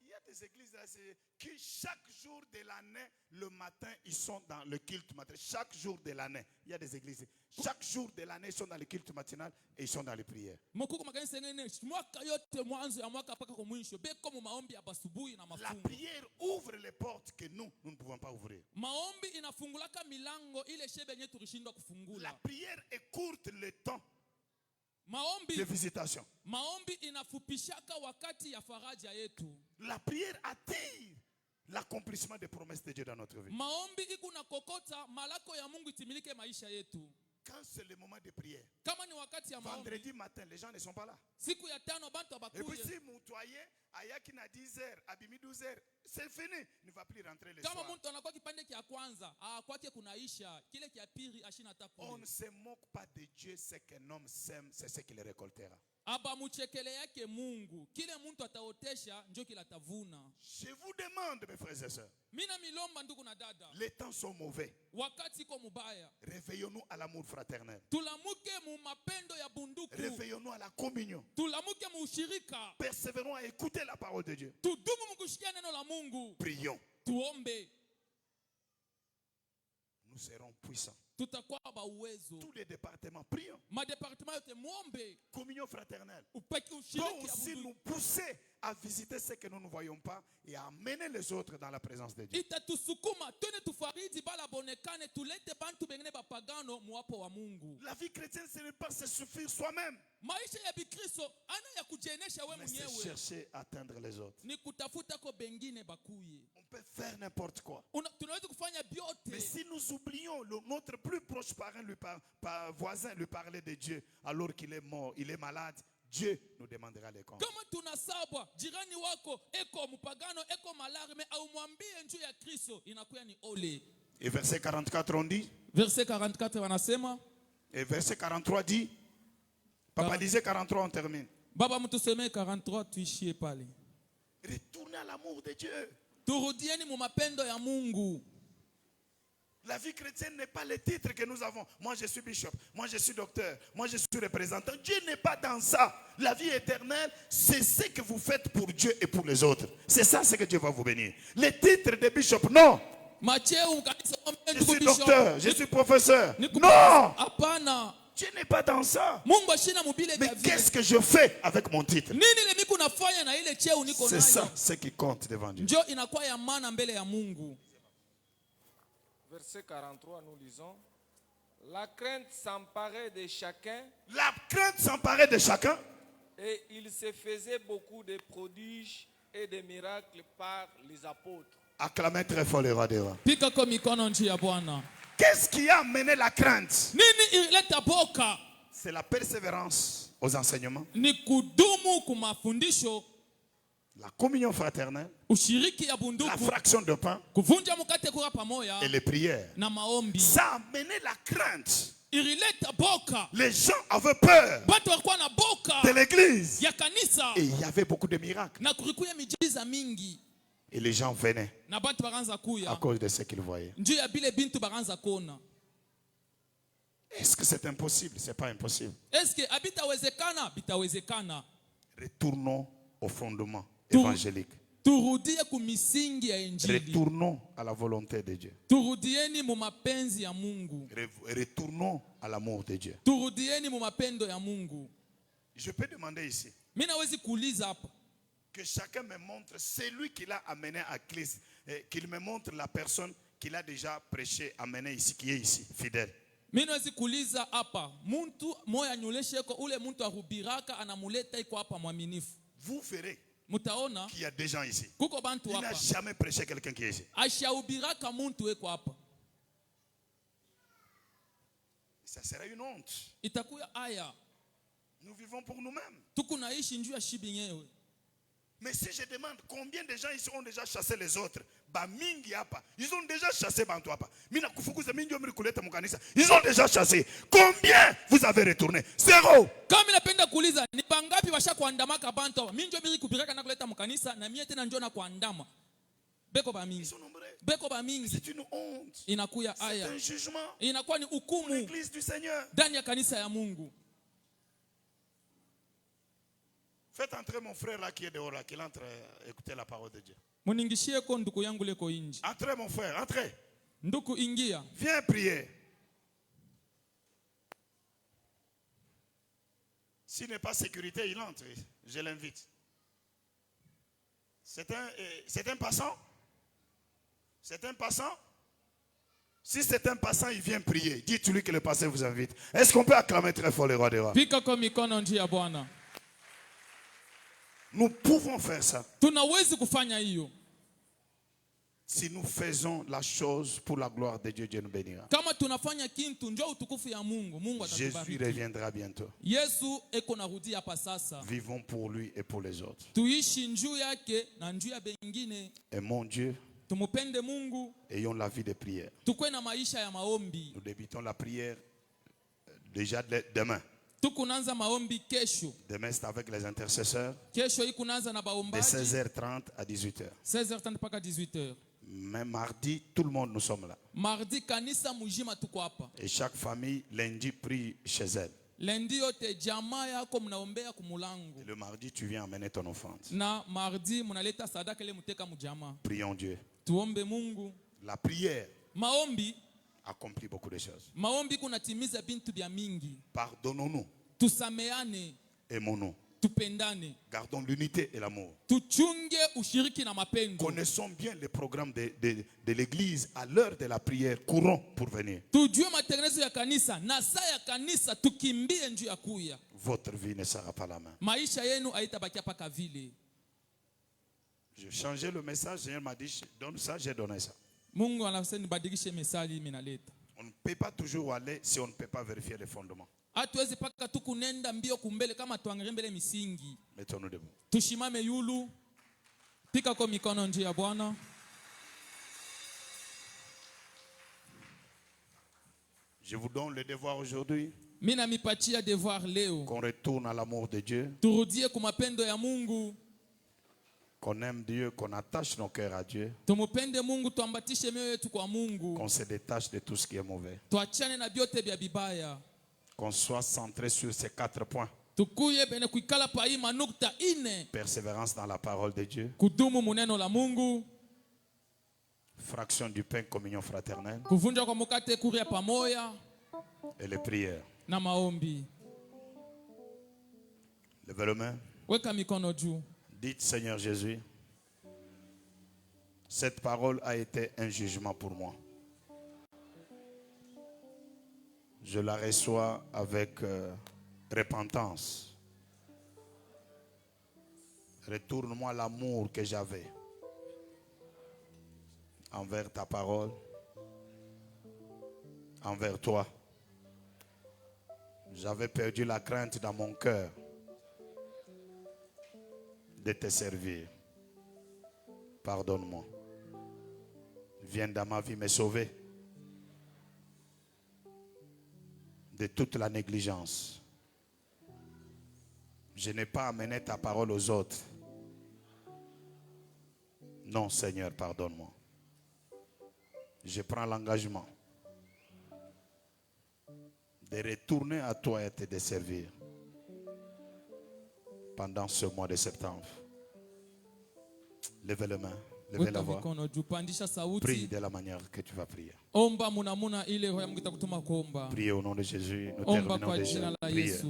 [SPEAKER 3] Il y a des églises là, qui chaque jour de l'année, le matin, ils sont dans le culte matinal. Chaque jour de l'année, il y a des églises. Chaque jour de l'année, ils sont dans le culte matinal et ils sont dans les prières. La prière ouvre les portes que nous ne pouvons pas ouvrir. La prière écourte le temps
[SPEAKER 5] Maombi,
[SPEAKER 3] de visitation.
[SPEAKER 5] maombi inafupishaka wakati ya faraja yetu.
[SPEAKER 3] La prière attire l'accomplissement des promesses de Dieu dans notre vie.
[SPEAKER 5] Maombi ikuna kokota malako ya Mungu itimilike maisha yetu.
[SPEAKER 3] Quand c'est le moment de prière,
[SPEAKER 5] Kama ni wakati ya maombi,
[SPEAKER 3] vendredi matin, les gens ne sont pas là.
[SPEAKER 5] siku ya tano bantu
[SPEAKER 3] Et puis
[SPEAKER 5] abakuye.
[SPEAKER 3] si Moutoye, Ayakina 10h, Abimi 12h, c'est fini. Il ne va plus rentrer le
[SPEAKER 5] Kama
[SPEAKER 3] soir.
[SPEAKER 5] muntu anakuwa kipande kia kwanza, kwake kunaisha, kile kia pili ashina hata
[SPEAKER 3] On
[SPEAKER 5] kule.
[SPEAKER 3] ne se moque pas de Dieu, ce qu'un homme sème, c'est ce qu'il récoltera.
[SPEAKER 5] Aba muchekele yake Mungu, kile muntu ataotesha njo kila atavuna.
[SPEAKER 3] Je vous demande, mes frères et sœurs,
[SPEAKER 5] Mina milomba ndugu na dada,
[SPEAKER 3] les temps sont mauvais.
[SPEAKER 5] wakati iko mubaya.
[SPEAKER 3] Réveillons-nous à l'amour fraternel.
[SPEAKER 5] Tulamuke mu mapendo ya bunduku.
[SPEAKER 3] Réveillons-nous à la communion.
[SPEAKER 5] Tulamuke mu ushirika.
[SPEAKER 3] Persévérons à écouter la parole de Dieu.
[SPEAKER 5] Tudumu mu kushikia neno la Mungu.
[SPEAKER 3] Prions.
[SPEAKER 5] Tuombe.
[SPEAKER 3] Nous serons puissants.
[SPEAKER 5] Tutakuwa ba uwezo.
[SPEAKER 3] Tous les départements, prions.
[SPEAKER 5] Ma departement yote muombe.
[SPEAKER 3] Communion fraternelle.
[SPEAKER 5] Upeke
[SPEAKER 3] Doit
[SPEAKER 5] ushiriki ya
[SPEAKER 3] aussi
[SPEAKER 5] bunduku.
[SPEAKER 3] nous pousser à visiter ce que nous ne voyons pas et à amener les autres dans la présence de Dieu.
[SPEAKER 5] Itatusukuma twende tufariji bala bonekane tulete bantu bengine bapagano muwapo wa Mungu.
[SPEAKER 3] La vie chrétienne, ce n'est pas se suffire soi-même,
[SPEAKER 5] Maisha ya Bikristo ana ya kujienesha we
[SPEAKER 3] mais c'est
[SPEAKER 5] mwenyewe.
[SPEAKER 3] chercher à atteindre les autres.
[SPEAKER 5] Ni kutafuta ko bengine bakuye.
[SPEAKER 3] On peut faire n'importe quoi.
[SPEAKER 5] Tunaweza kufanya
[SPEAKER 3] Mais
[SPEAKER 5] byote.
[SPEAKER 3] si nous oublions notre plus proche parent, voisin, lui parler de Dieu alors qu'il est mort, il est malade, Dieu nous demandera les comptes.
[SPEAKER 5] Kama tunasabwa jirani wako eko mpagano eko malarme au mwambie njoo ya Kristo inakuwa ni ole.
[SPEAKER 3] Et verset 44 on dit,
[SPEAKER 5] Verset 44 wanasema,
[SPEAKER 3] et verset 43 dit, Papa disait 43 on termine.
[SPEAKER 5] baba mtusomee 43 tuishie pale.
[SPEAKER 3] Retournez à l'amour de Dieu.
[SPEAKER 5] Turudieni mu mapendo ya Mungu.
[SPEAKER 3] La vie chrétienne n'est pas le titre que nous avons. Moi je suis bishop, moi je suis docteur, moi je suis représentant. Dieu n'est pas dans ça. La vie éternelle, c'est ce que vous faites pour Dieu et pour les autres. C'est ça ce que Dieu va vous bénir. Le titre de bishop, non. Je suis docteur, je suis professeur. Non.
[SPEAKER 5] Hapana.
[SPEAKER 3] Dieu n'est pas dans ça.
[SPEAKER 5] Mungu ashina mubile
[SPEAKER 3] Mais
[SPEAKER 5] vya vile.
[SPEAKER 3] qu'est-ce que je fais avec mon titre?
[SPEAKER 5] Nini le miku nafanya na ile cheo niko
[SPEAKER 3] C'est
[SPEAKER 5] nayo?
[SPEAKER 3] ça ce qui compte devant Dieu.
[SPEAKER 5] Njo inakuwa ya maana mbele ya Mungu.
[SPEAKER 6] Verset 43, nous lisons. La crainte s'emparait de chacun
[SPEAKER 3] La crainte s'emparait de chacun.
[SPEAKER 6] et il se faisait beaucoup de prodiges et de miracles par les apôtres.
[SPEAKER 3] Acclamez très fort le roi des rois.
[SPEAKER 5] Pika kwa mikono nchi ya Bwana.
[SPEAKER 3] Qu'est-ce qui a amené la crainte?
[SPEAKER 5] Nini ileta boka?
[SPEAKER 3] C'est la persévérance aux enseignements,
[SPEAKER 5] Ni kudumu kumafundisho,
[SPEAKER 3] la communion fraternelle,
[SPEAKER 5] ushiriki ya
[SPEAKER 3] la
[SPEAKER 5] bunduku,
[SPEAKER 3] fraction de pain
[SPEAKER 5] kuvunja mkate kwa pamoja
[SPEAKER 3] et les prières.
[SPEAKER 5] na maombi.
[SPEAKER 3] Ça a amené la crainte.
[SPEAKER 5] Ilileta boka.
[SPEAKER 3] Les gens avaient peur
[SPEAKER 5] Watu walikuwa na boka
[SPEAKER 3] de l'église.
[SPEAKER 5] ya kanisa
[SPEAKER 3] Et il y avait beaucoup de miracles.
[SPEAKER 5] na kulikuwa miujiza mingi
[SPEAKER 3] Et les gens venaient
[SPEAKER 5] na bantu baranza
[SPEAKER 3] à
[SPEAKER 5] kuya
[SPEAKER 3] cause de ce qu'ils voyaient.
[SPEAKER 5] njuu ya bile bintu baranza kona.
[SPEAKER 3] Est-ce que c'est impossible? Ce n'est pas impossible.
[SPEAKER 5] Eske habitawezekana? Bitawezekana.
[SPEAKER 3] Retournons au fondement
[SPEAKER 5] Tout-
[SPEAKER 3] évangélique.
[SPEAKER 5] Turudie kumisingi ya Injili.
[SPEAKER 3] Retournons à la volonté de Dieu.
[SPEAKER 5] Turudieni mu mapenzi ya Mungu.
[SPEAKER 3] Retournons à l'amour de Dieu.
[SPEAKER 5] Turudieni mu mapendo ya Mungu.
[SPEAKER 3] Je peux demander ici
[SPEAKER 5] Mimi nawezi kuuliza hapa.
[SPEAKER 3] que chacun me montre celui qu'il a amené à Christ, qu'il me montre la personne qu'il a déjà prêché, amené ici, qui est ici, fidèle.
[SPEAKER 5] Mimi nawezi kuuliza hapa. Muntu moya anyoleshe ko ule muntu ahubiraka anamuleta iko hapa mwaminifu.
[SPEAKER 3] Vous verrez
[SPEAKER 5] Mutaona
[SPEAKER 3] qu'il y a des gens ici.
[SPEAKER 5] kuko bantu
[SPEAKER 3] Il n'a
[SPEAKER 5] hapa.
[SPEAKER 3] jamais prêché quelqu'un qui est ici.
[SPEAKER 5] Ashahubiraka muntu eko hapa.
[SPEAKER 3] Ça serait une honte.
[SPEAKER 5] Itakuya aya.
[SPEAKER 3] Nous vivons pour nous-mêmes.
[SPEAKER 5] Tukunaishi njuu ya shibi nyewe.
[SPEAKER 3] Mais si je demande combien de gens ici ont déjà chassé les autres, bah mingi hapa, ils ont déjà chassé bantu hapa. Mina kufukuza mingi omri kuleta mukanisa. Ils ont déjà chassé. Combien vous avez retourné? Zéro.
[SPEAKER 5] Kama napenda kuuliza ni bangapi washa kuandamaka bantu hapa? Mimi ndio mimi kupiraka na kuleta mkanisa na mimi tena njoo na kuandama. Beko ba
[SPEAKER 3] Ils
[SPEAKER 5] mingi.
[SPEAKER 3] sont nombreux.
[SPEAKER 5] Beko ba mingi.
[SPEAKER 3] C'est une honte.
[SPEAKER 5] Inakuya
[SPEAKER 3] C'est
[SPEAKER 5] aya.
[SPEAKER 3] un jugement
[SPEAKER 5] Inakuwa ni
[SPEAKER 3] pour
[SPEAKER 5] hukumu
[SPEAKER 3] l'église du Seigneur.
[SPEAKER 5] ndani ya kanisa ya Mungu.
[SPEAKER 3] Faites entrer mon frère là qui est dehors, là, qu'il entre écouter la parole de Dieu.
[SPEAKER 5] Muningishie ko nduku yangu leko inji.
[SPEAKER 3] Entrez mon frère, entrez.
[SPEAKER 5] Nduku ingia.
[SPEAKER 3] Viens prier. S'il n'est pas sécurité, il entre. Je l'invite. C'est un passant? C'est un passant? Si c'est un passant, il vient prier. Dites-lui que le passant vous invite. Est-ce qu'on peut acclamer très fort le roi des rois?
[SPEAKER 5] Pika kwa mikono njia ya Bwana.
[SPEAKER 3] Nous pouvons faire ça.
[SPEAKER 5] Tunawezi kufanya hiyo.
[SPEAKER 3] Si nous faisons la chose pour la gloire de Dieu, Dieu nous bénira.
[SPEAKER 5] Kama tunafanya kintu njoo utukufu ya Mungu, Mungu
[SPEAKER 3] Jésus
[SPEAKER 5] atatubariki.
[SPEAKER 3] reviendra bientôt.
[SPEAKER 5] Yesu eko narudia hapa sasa.
[SPEAKER 3] Vivons pour lui et pour les autres.
[SPEAKER 5] Tuishi njuu yake na njuu ya bengine.
[SPEAKER 3] Et mon Dieu,
[SPEAKER 5] Tumupende Mungu.
[SPEAKER 3] ayons la vie de prière.
[SPEAKER 5] Tukwe na maisha ya maombi.
[SPEAKER 3] Nous débutons la prière déjà demain.
[SPEAKER 5] Tukunanza maombi kesho.
[SPEAKER 3] Demain, c'est avec les intercesseurs
[SPEAKER 5] Kesho hii kunaanza na
[SPEAKER 3] de
[SPEAKER 5] baombaji.
[SPEAKER 3] 16h30 à 18h.
[SPEAKER 5] 16h30 mpaka 18h.
[SPEAKER 3] Mais mardi, tout le monde, nous sommes là.
[SPEAKER 5] Mardi kanisa mujima tuko hapa.
[SPEAKER 3] Et chaque famille, lundi, prie chez elle.
[SPEAKER 5] Lendi yote jamaa yako mnaombea kumulango.
[SPEAKER 3] Et le mardi, tu viens amener ton offrande.
[SPEAKER 5] Na mardi munaleta sadaka ile muteka mujama.
[SPEAKER 3] Prions Dieu.
[SPEAKER 5] Tuombe Mungu.
[SPEAKER 3] La prière
[SPEAKER 5] Maombi,
[SPEAKER 3] accomplit beaucoup de choses.
[SPEAKER 5] maombi kunatimiza bintu bya mingi.
[SPEAKER 3] Pardonnons-nous,
[SPEAKER 5] Tusameane,
[SPEAKER 3] aimons-nous,
[SPEAKER 5] tupendane.
[SPEAKER 3] gardons l'unité et l'amour.
[SPEAKER 5] Tuchunge ushiriki na mapendo.
[SPEAKER 3] Connaissons bien les programmes de l'église à l'heure de la prière. Courons pour venir.
[SPEAKER 5] Tujue matengenezo ya kanisa na saa ya kanisa tukimbie njuu ya kuya.
[SPEAKER 3] Votre vie ne sera pas la même.
[SPEAKER 5] Maisha yenu haitabakia paka vile.
[SPEAKER 3] J'ai changé le message, le Seigneur m'a dit, donne ça, j'ai donné ça.
[SPEAKER 5] Mungu anasema nibadilishe mesali mimi naleta.
[SPEAKER 3] On ne peut pas toujours aller si on ne peut pas vérifier les fondements.
[SPEAKER 5] Hatuwezi paka tu kunenda mbio kumbele kama tuangalie mbele misingi.
[SPEAKER 3] Mettons-nous debout.
[SPEAKER 5] Tushimame yulu. Pika kwa mikono njia ya Bwana.
[SPEAKER 3] Je vous donne le devoir aujourd'hui
[SPEAKER 5] Mimi namipatia devoir leo.
[SPEAKER 3] qu'on retourne à l'amour de Dieu,
[SPEAKER 5] Turudie kwa mapendo ya Mungu.
[SPEAKER 3] qu'on aime Dieu, qu'on attache nos cœurs à Dieu,
[SPEAKER 5] Tumupende Mungu, tuambatishe mioyo yetu kwa Mungu.
[SPEAKER 3] qu'on se détache de tout ce qui est mauvais,
[SPEAKER 5] Tuachane na byote bya bibaya.
[SPEAKER 3] qu'on soit centré sur ces 4 points.
[SPEAKER 5] Tukuye bene kuikala pa hii manukta ine.
[SPEAKER 3] Persévérance dans la parole de Dieu,
[SPEAKER 5] Kudumu muneno la Mungu.
[SPEAKER 3] fraction du pain, communion fraternelle
[SPEAKER 5] Kuvunja kwa mukate kuria pamoja.
[SPEAKER 3] et les prières.
[SPEAKER 5] Na maombi.
[SPEAKER 3] Levez les mains.
[SPEAKER 5] Weka mikono juu.
[SPEAKER 3] Dites, Seigneur Jésus, cette parole a été un jugement pour moi. Je la reçois avec repentance. Retourne-moi l'amour que j'avais envers ta parole, envers toi. J'avais perdu la crainte dans mon cœur de te servir. Pardonne-moi. Viens dans ma vie me sauver de toute la négligence. Je n'ai pas amené ta parole aux autres. Non, Seigneur, pardonne-moi. Je prends l'engagement de retourner à toi et te desservir pendant ce mois de septembre. Levez les mains, levez la
[SPEAKER 5] Weka
[SPEAKER 3] voix.
[SPEAKER 5] mikono juu, pandisha
[SPEAKER 3] Prie
[SPEAKER 5] sauti.
[SPEAKER 3] de la manière que tu vas prier.
[SPEAKER 5] Omba munamuna ile roho ya Mungu itakutuma kuomba.
[SPEAKER 3] Prie au nom de Jésus. Nous
[SPEAKER 5] Omba
[SPEAKER 3] terminons
[SPEAKER 5] kwa
[SPEAKER 3] déjà.
[SPEAKER 5] jina la
[SPEAKER 3] Priez.
[SPEAKER 5] Yesu.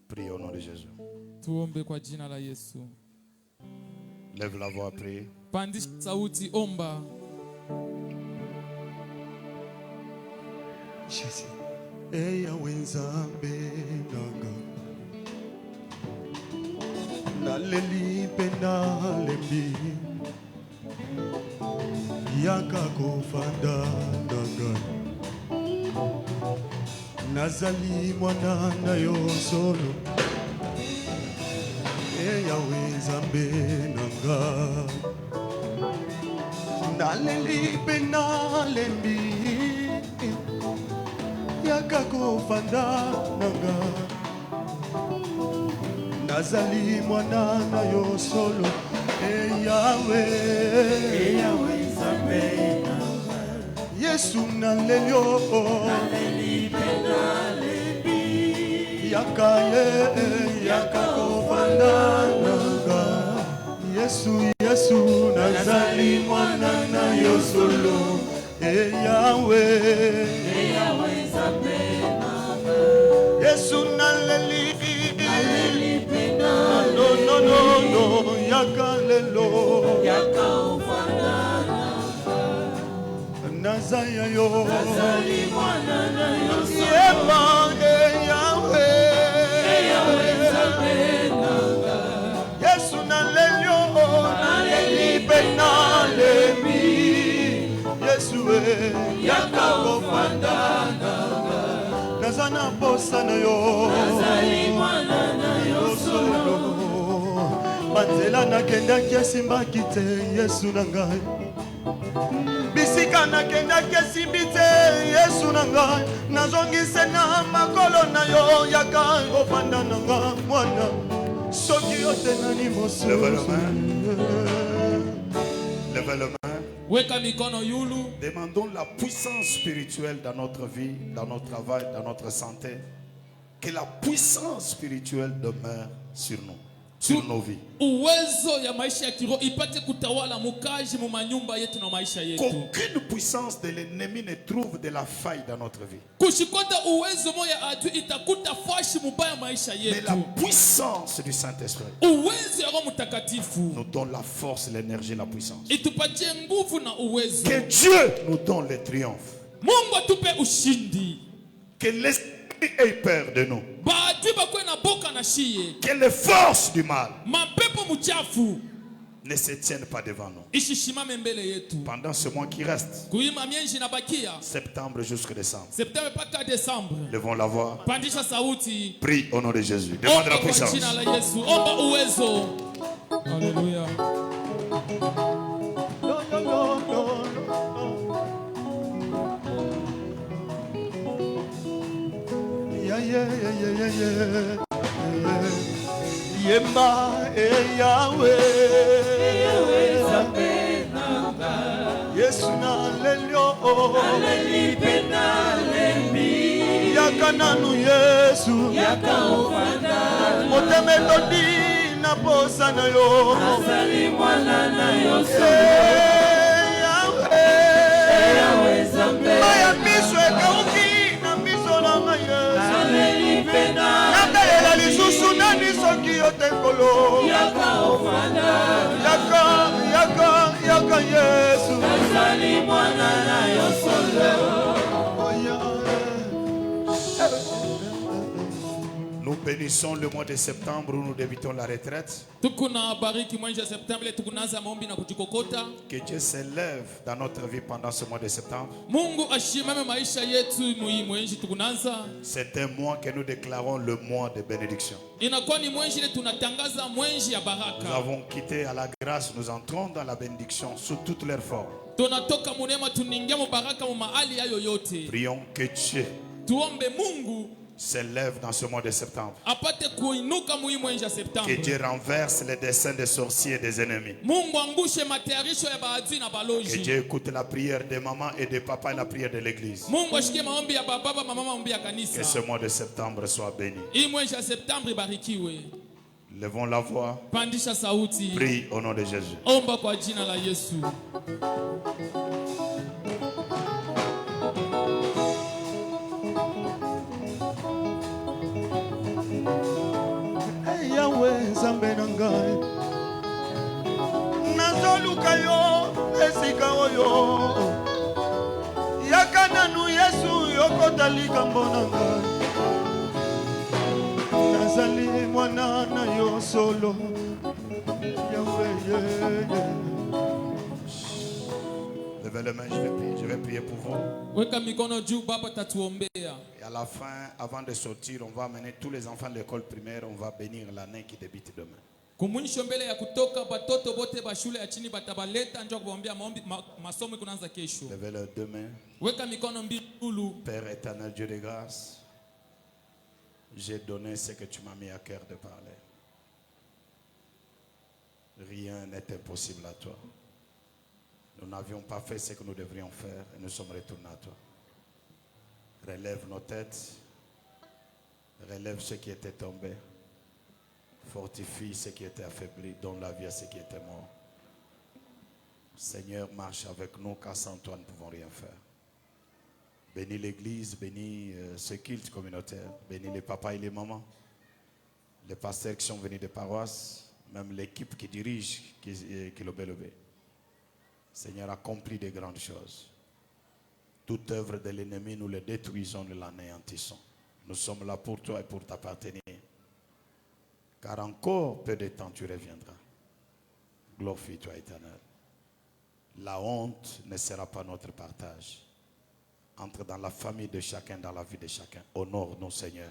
[SPEAKER 3] Prie au nom de Jésus.
[SPEAKER 5] Tuombe kwa jina la Yesu.
[SPEAKER 3] Lève la voix, prie.
[SPEAKER 5] Pandisha sauti, omba.
[SPEAKER 7] Eya wenzambe nanga naleli pe nalembi yaka kofanda nanga nazali mwana na yo solo eya wenzambe nanga naleli pe nalembi yaka kofanda nanga nazali mwana na yo solo eyawe nzambe yesu naleli o yaka ye yaka kofanda nanga yesu nazali mwana na yo solo eyawe Yesu naleli no yaka lelo yaka ufana nazaya yo
[SPEAKER 8] nazali mwana na yo solo
[SPEAKER 7] yeba Yahwe
[SPEAKER 8] Nzambe nanga
[SPEAKER 7] Yesu naleli
[SPEAKER 8] naleli pe nalembi
[SPEAKER 7] Yesu
[SPEAKER 8] yaka ofanda nanga
[SPEAKER 7] nazana posa na yo
[SPEAKER 8] nazali mwana na yo solo
[SPEAKER 7] banzela nakendaki asimbaki te Yesu na ngai bisika nakendaki asimbi te Yesu na ngai nazongise na makolo na yo yaka ofanda na nga mwana soki yo te nani mosusu
[SPEAKER 3] Levez le main.
[SPEAKER 5] Weka mikono yulu.
[SPEAKER 3] Demandons la puissance spirituelle dans notre vie, dans notre travail, dans notre santé. Que la puissance spirituelle demeure sur nous, sur nos vies.
[SPEAKER 5] Uwezo ya maisha ya kiroho ipate kutawala mukaji mu manyumba yetu na maisha yetu.
[SPEAKER 3] Qu'aucune puissance de l'ennemi ne trouve de la faille dans notre vie.
[SPEAKER 5] Kushikota uwezo moya adui itakuta fashi mubaya maisha
[SPEAKER 3] Mais
[SPEAKER 5] yetu.
[SPEAKER 3] la puissance du Saint-Esprit
[SPEAKER 5] Uwezo ya Roho Mtakatifu
[SPEAKER 3] nous donne la force, l'énergie, la puissance.
[SPEAKER 5] itupatie nguvu na uwezo.
[SPEAKER 3] Que Dieu nous donne le triomphe.
[SPEAKER 5] Mungu atupe ushindi.
[SPEAKER 3] Que l'Esprit ait peur de nous.
[SPEAKER 5] Baadui bakwe na boka na shiye.
[SPEAKER 3] Que les forces du mal
[SPEAKER 5] Mapepo muchafu
[SPEAKER 3] ne se tiennent pas devant nous.
[SPEAKER 5] ishishimame mbele yetu.
[SPEAKER 3] Pendant ce mois qui reste,
[SPEAKER 5] Kuima mienji na bakia.
[SPEAKER 3] septembre jusqu'à décembre,
[SPEAKER 5] Septembre mpaka Desembre.
[SPEAKER 3] levons la voix.
[SPEAKER 5] Pandisha sauti.
[SPEAKER 3] Prie au nom de Jésus. Demande la
[SPEAKER 5] Omba kwa
[SPEAKER 3] puissance.
[SPEAKER 5] jina la Yesu. Omba uwezo. Haleluya.
[SPEAKER 7] Yemba Yahwe
[SPEAKER 8] Nzambe nanga
[SPEAKER 7] Yesu naleli
[SPEAKER 8] naleli pe nalembi
[SPEAKER 7] yaka nanu Yesu
[SPEAKER 8] yaka ofanda
[SPEAKER 7] motema etondi na posa na yo
[SPEAKER 8] nazali mwana na yo solo
[SPEAKER 7] Yahwe
[SPEAKER 8] Nzambe
[SPEAKER 7] maya miso ekauki na miso na ngai Yesu
[SPEAKER 8] naleli pe
[SPEAKER 7] nakayela lisusu nani soki yo te nkolo
[SPEAKER 8] yaka ofanda
[SPEAKER 7] yaka Yesu
[SPEAKER 8] nazali mwana na yo solo.
[SPEAKER 3] Nous bénissons le mois de septembre où nous débutons la retraite.
[SPEAKER 5] Tukuna bariki mwezi wa Septemba ile tukunaanza maombi na kujikokota.
[SPEAKER 3] Que Dieu s'élève dans notre vie pendant ce mois de septembre.
[SPEAKER 5] Mungu ashimame maisha yetu mwezi tukunaanza.
[SPEAKER 3] C'est un mois que nous déclarons le mois de bénédiction.
[SPEAKER 5] Inakuwa ni mwezi ile tunatangaza mwezi ya
[SPEAKER 3] Nous
[SPEAKER 5] baraka.
[SPEAKER 3] avons quitté à la grâce, nous entrons dans la bénédiction sous toutes leurs formes.
[SPEAKER 5] Tunatoka munema tuningia mu baraka mu mahali hayo yote.
[SPEAKER 3] Prions que Dieu
[SPEAKER 5] Tuombe Mungu
[SPEAKER 3] s'élève dans ce mois de septembre.
[SPEAKER 5] apate kuinuka mwezi ya
[SPEAKER 3] Que
[SPEAKER 5] Septemba.
[SPEAKER 3] Dieu renverse les desseins des sorciers et des ennemis.
[SPEAKER 5] Mungu angushe matayarisho ya baadui na
[SPEAKER 3] Que
[SPEAKER 5] baloji.
[SPEAKER 3] Dieu écoute la prière des mamans et des papas et la prière de l'église.
[SPEAKER 5] Mungu ashikie maombi ya baba, mama, maombi ya
[SPEAKER 3] Que
[SPEAKER 5] kanisa.
[SPEAKER 3] ce mois de septembre soit béni.
[SPEAKER 5] Hii mwezi ya Septemba ibarikiwe.
[SPEAKER 3] Levons la voix.
[SPEAKER 5] Pandisha sauti.
[SPEAKER 3] Prie au nom de Jésus.
[SPEAKER 5] Omba kwa jina la Yesu.
[SPEAKER 7] Yahwe Nzambe na ngai nazoluka yo esika oyo yaka nanu Yesu yokota likambo na ngai nazali mwana na yo solo Yahwe
[SPEAKER 3] Levez les mains, je vais prier pour vous.
[SPEAKER 5] Weka mikono juu, Baba tatuombea.
[SPEAKER 3] Et à la fin, avant de sortir, on va amener tous les enfants de l'école primaire, on va bénir l'année qui débute demain.
[SPEAKER 5] Kumwisho mbele ya kutoka batoto bote ba shule ya chini batabaleta njoo kuombea maombi masomo kunaanza kesho.
[SPEAKER 3] Levez les deux mains.
[SPEAKER 5] Weka mikono mbili.
[SPEAKER 3] Père éternel, Dieu de grâce, j'ai donné ce que tu m'as mis à cœur de parler. Rien n'est impossible à toi. Nous n'avions pas fait ce que nous devrions faire et nous sommes retournés à toi. Relève nos têtes, relève ceux qui étaient tombés, fortifie ceux qui étaient affaiblis, donne la vie à ceux qui étaient morts. Seigneur, marche avec nous car sans toi nous ne pouvons rien faire. Bénis l'église, bénis ce culte communautaire, bénis les papas et les mamans, les pasteurs qui sont venus des paroisses, même l'équipe qui dirige, qui l'obéit. Seigneur, accomplis des grandes choses. Toute œuvre de l'ennemi, nous le détruisons, nous l'anéantissons. Nous sommes là pour toi et pour t'appartenir. Car encore peu de temps, tu reviendras. Glorifie-toi, Éternel. La honte ne sera pas notre partage. Entre dans la famille de chacun, dans la vie de chacun. Honore-nous, Seigneur,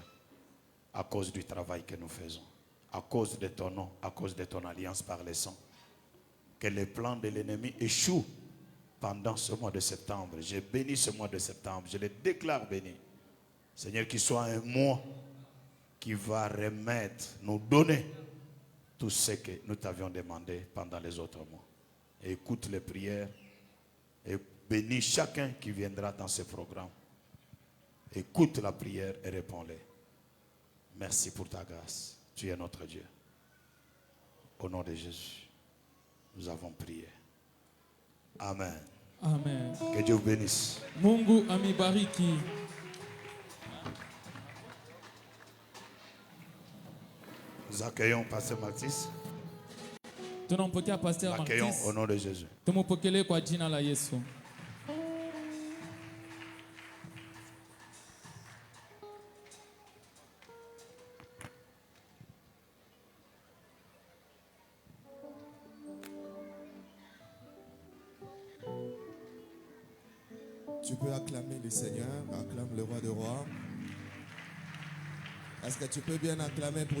[SPEAKER 3] à cause du travail que nous faisons. À cause de ton nom, à cause de ton alliance par le sang. Que les plans de l'ennemi échouent pendant ce mois de septembre. J'ai béni ce mois de septembre. Je le déclare béni. Seigneur, qu'il soit un mois qui va remettre, nous donner tout ce que nous t'avions demandé pendant les autres mois. Et écoute les prières et bénis chacun qui viendra dans ce programme. Écoute la prière et réponds-les. Merci pour ta grâce. Tu es notre Dieu. Au nom de Jésus, nous avons prié. Amen.
[SPEAKER 5] Amen.
[SPEAKER 3] Que Dieu vous bénisse.
[SPEAKER 5] Mungu amibariki.
[SPEAKER 3] Nous accueillons Pasteur Mathis.
[SPEAKER 5] Tunampokea Pasteur
[SPEAKER 3] Accueillons
[SPEAKER 5] Martis.
[SPEAKER 3] au nom de Jésus.
[SPEAKER 5] Tumupokele kwa jina la Yesu.
[SPEAKER 4] Tu peux acclamer le Seigneur, acclame le roi des rois. Est-ce que tu peux bien acclamer pour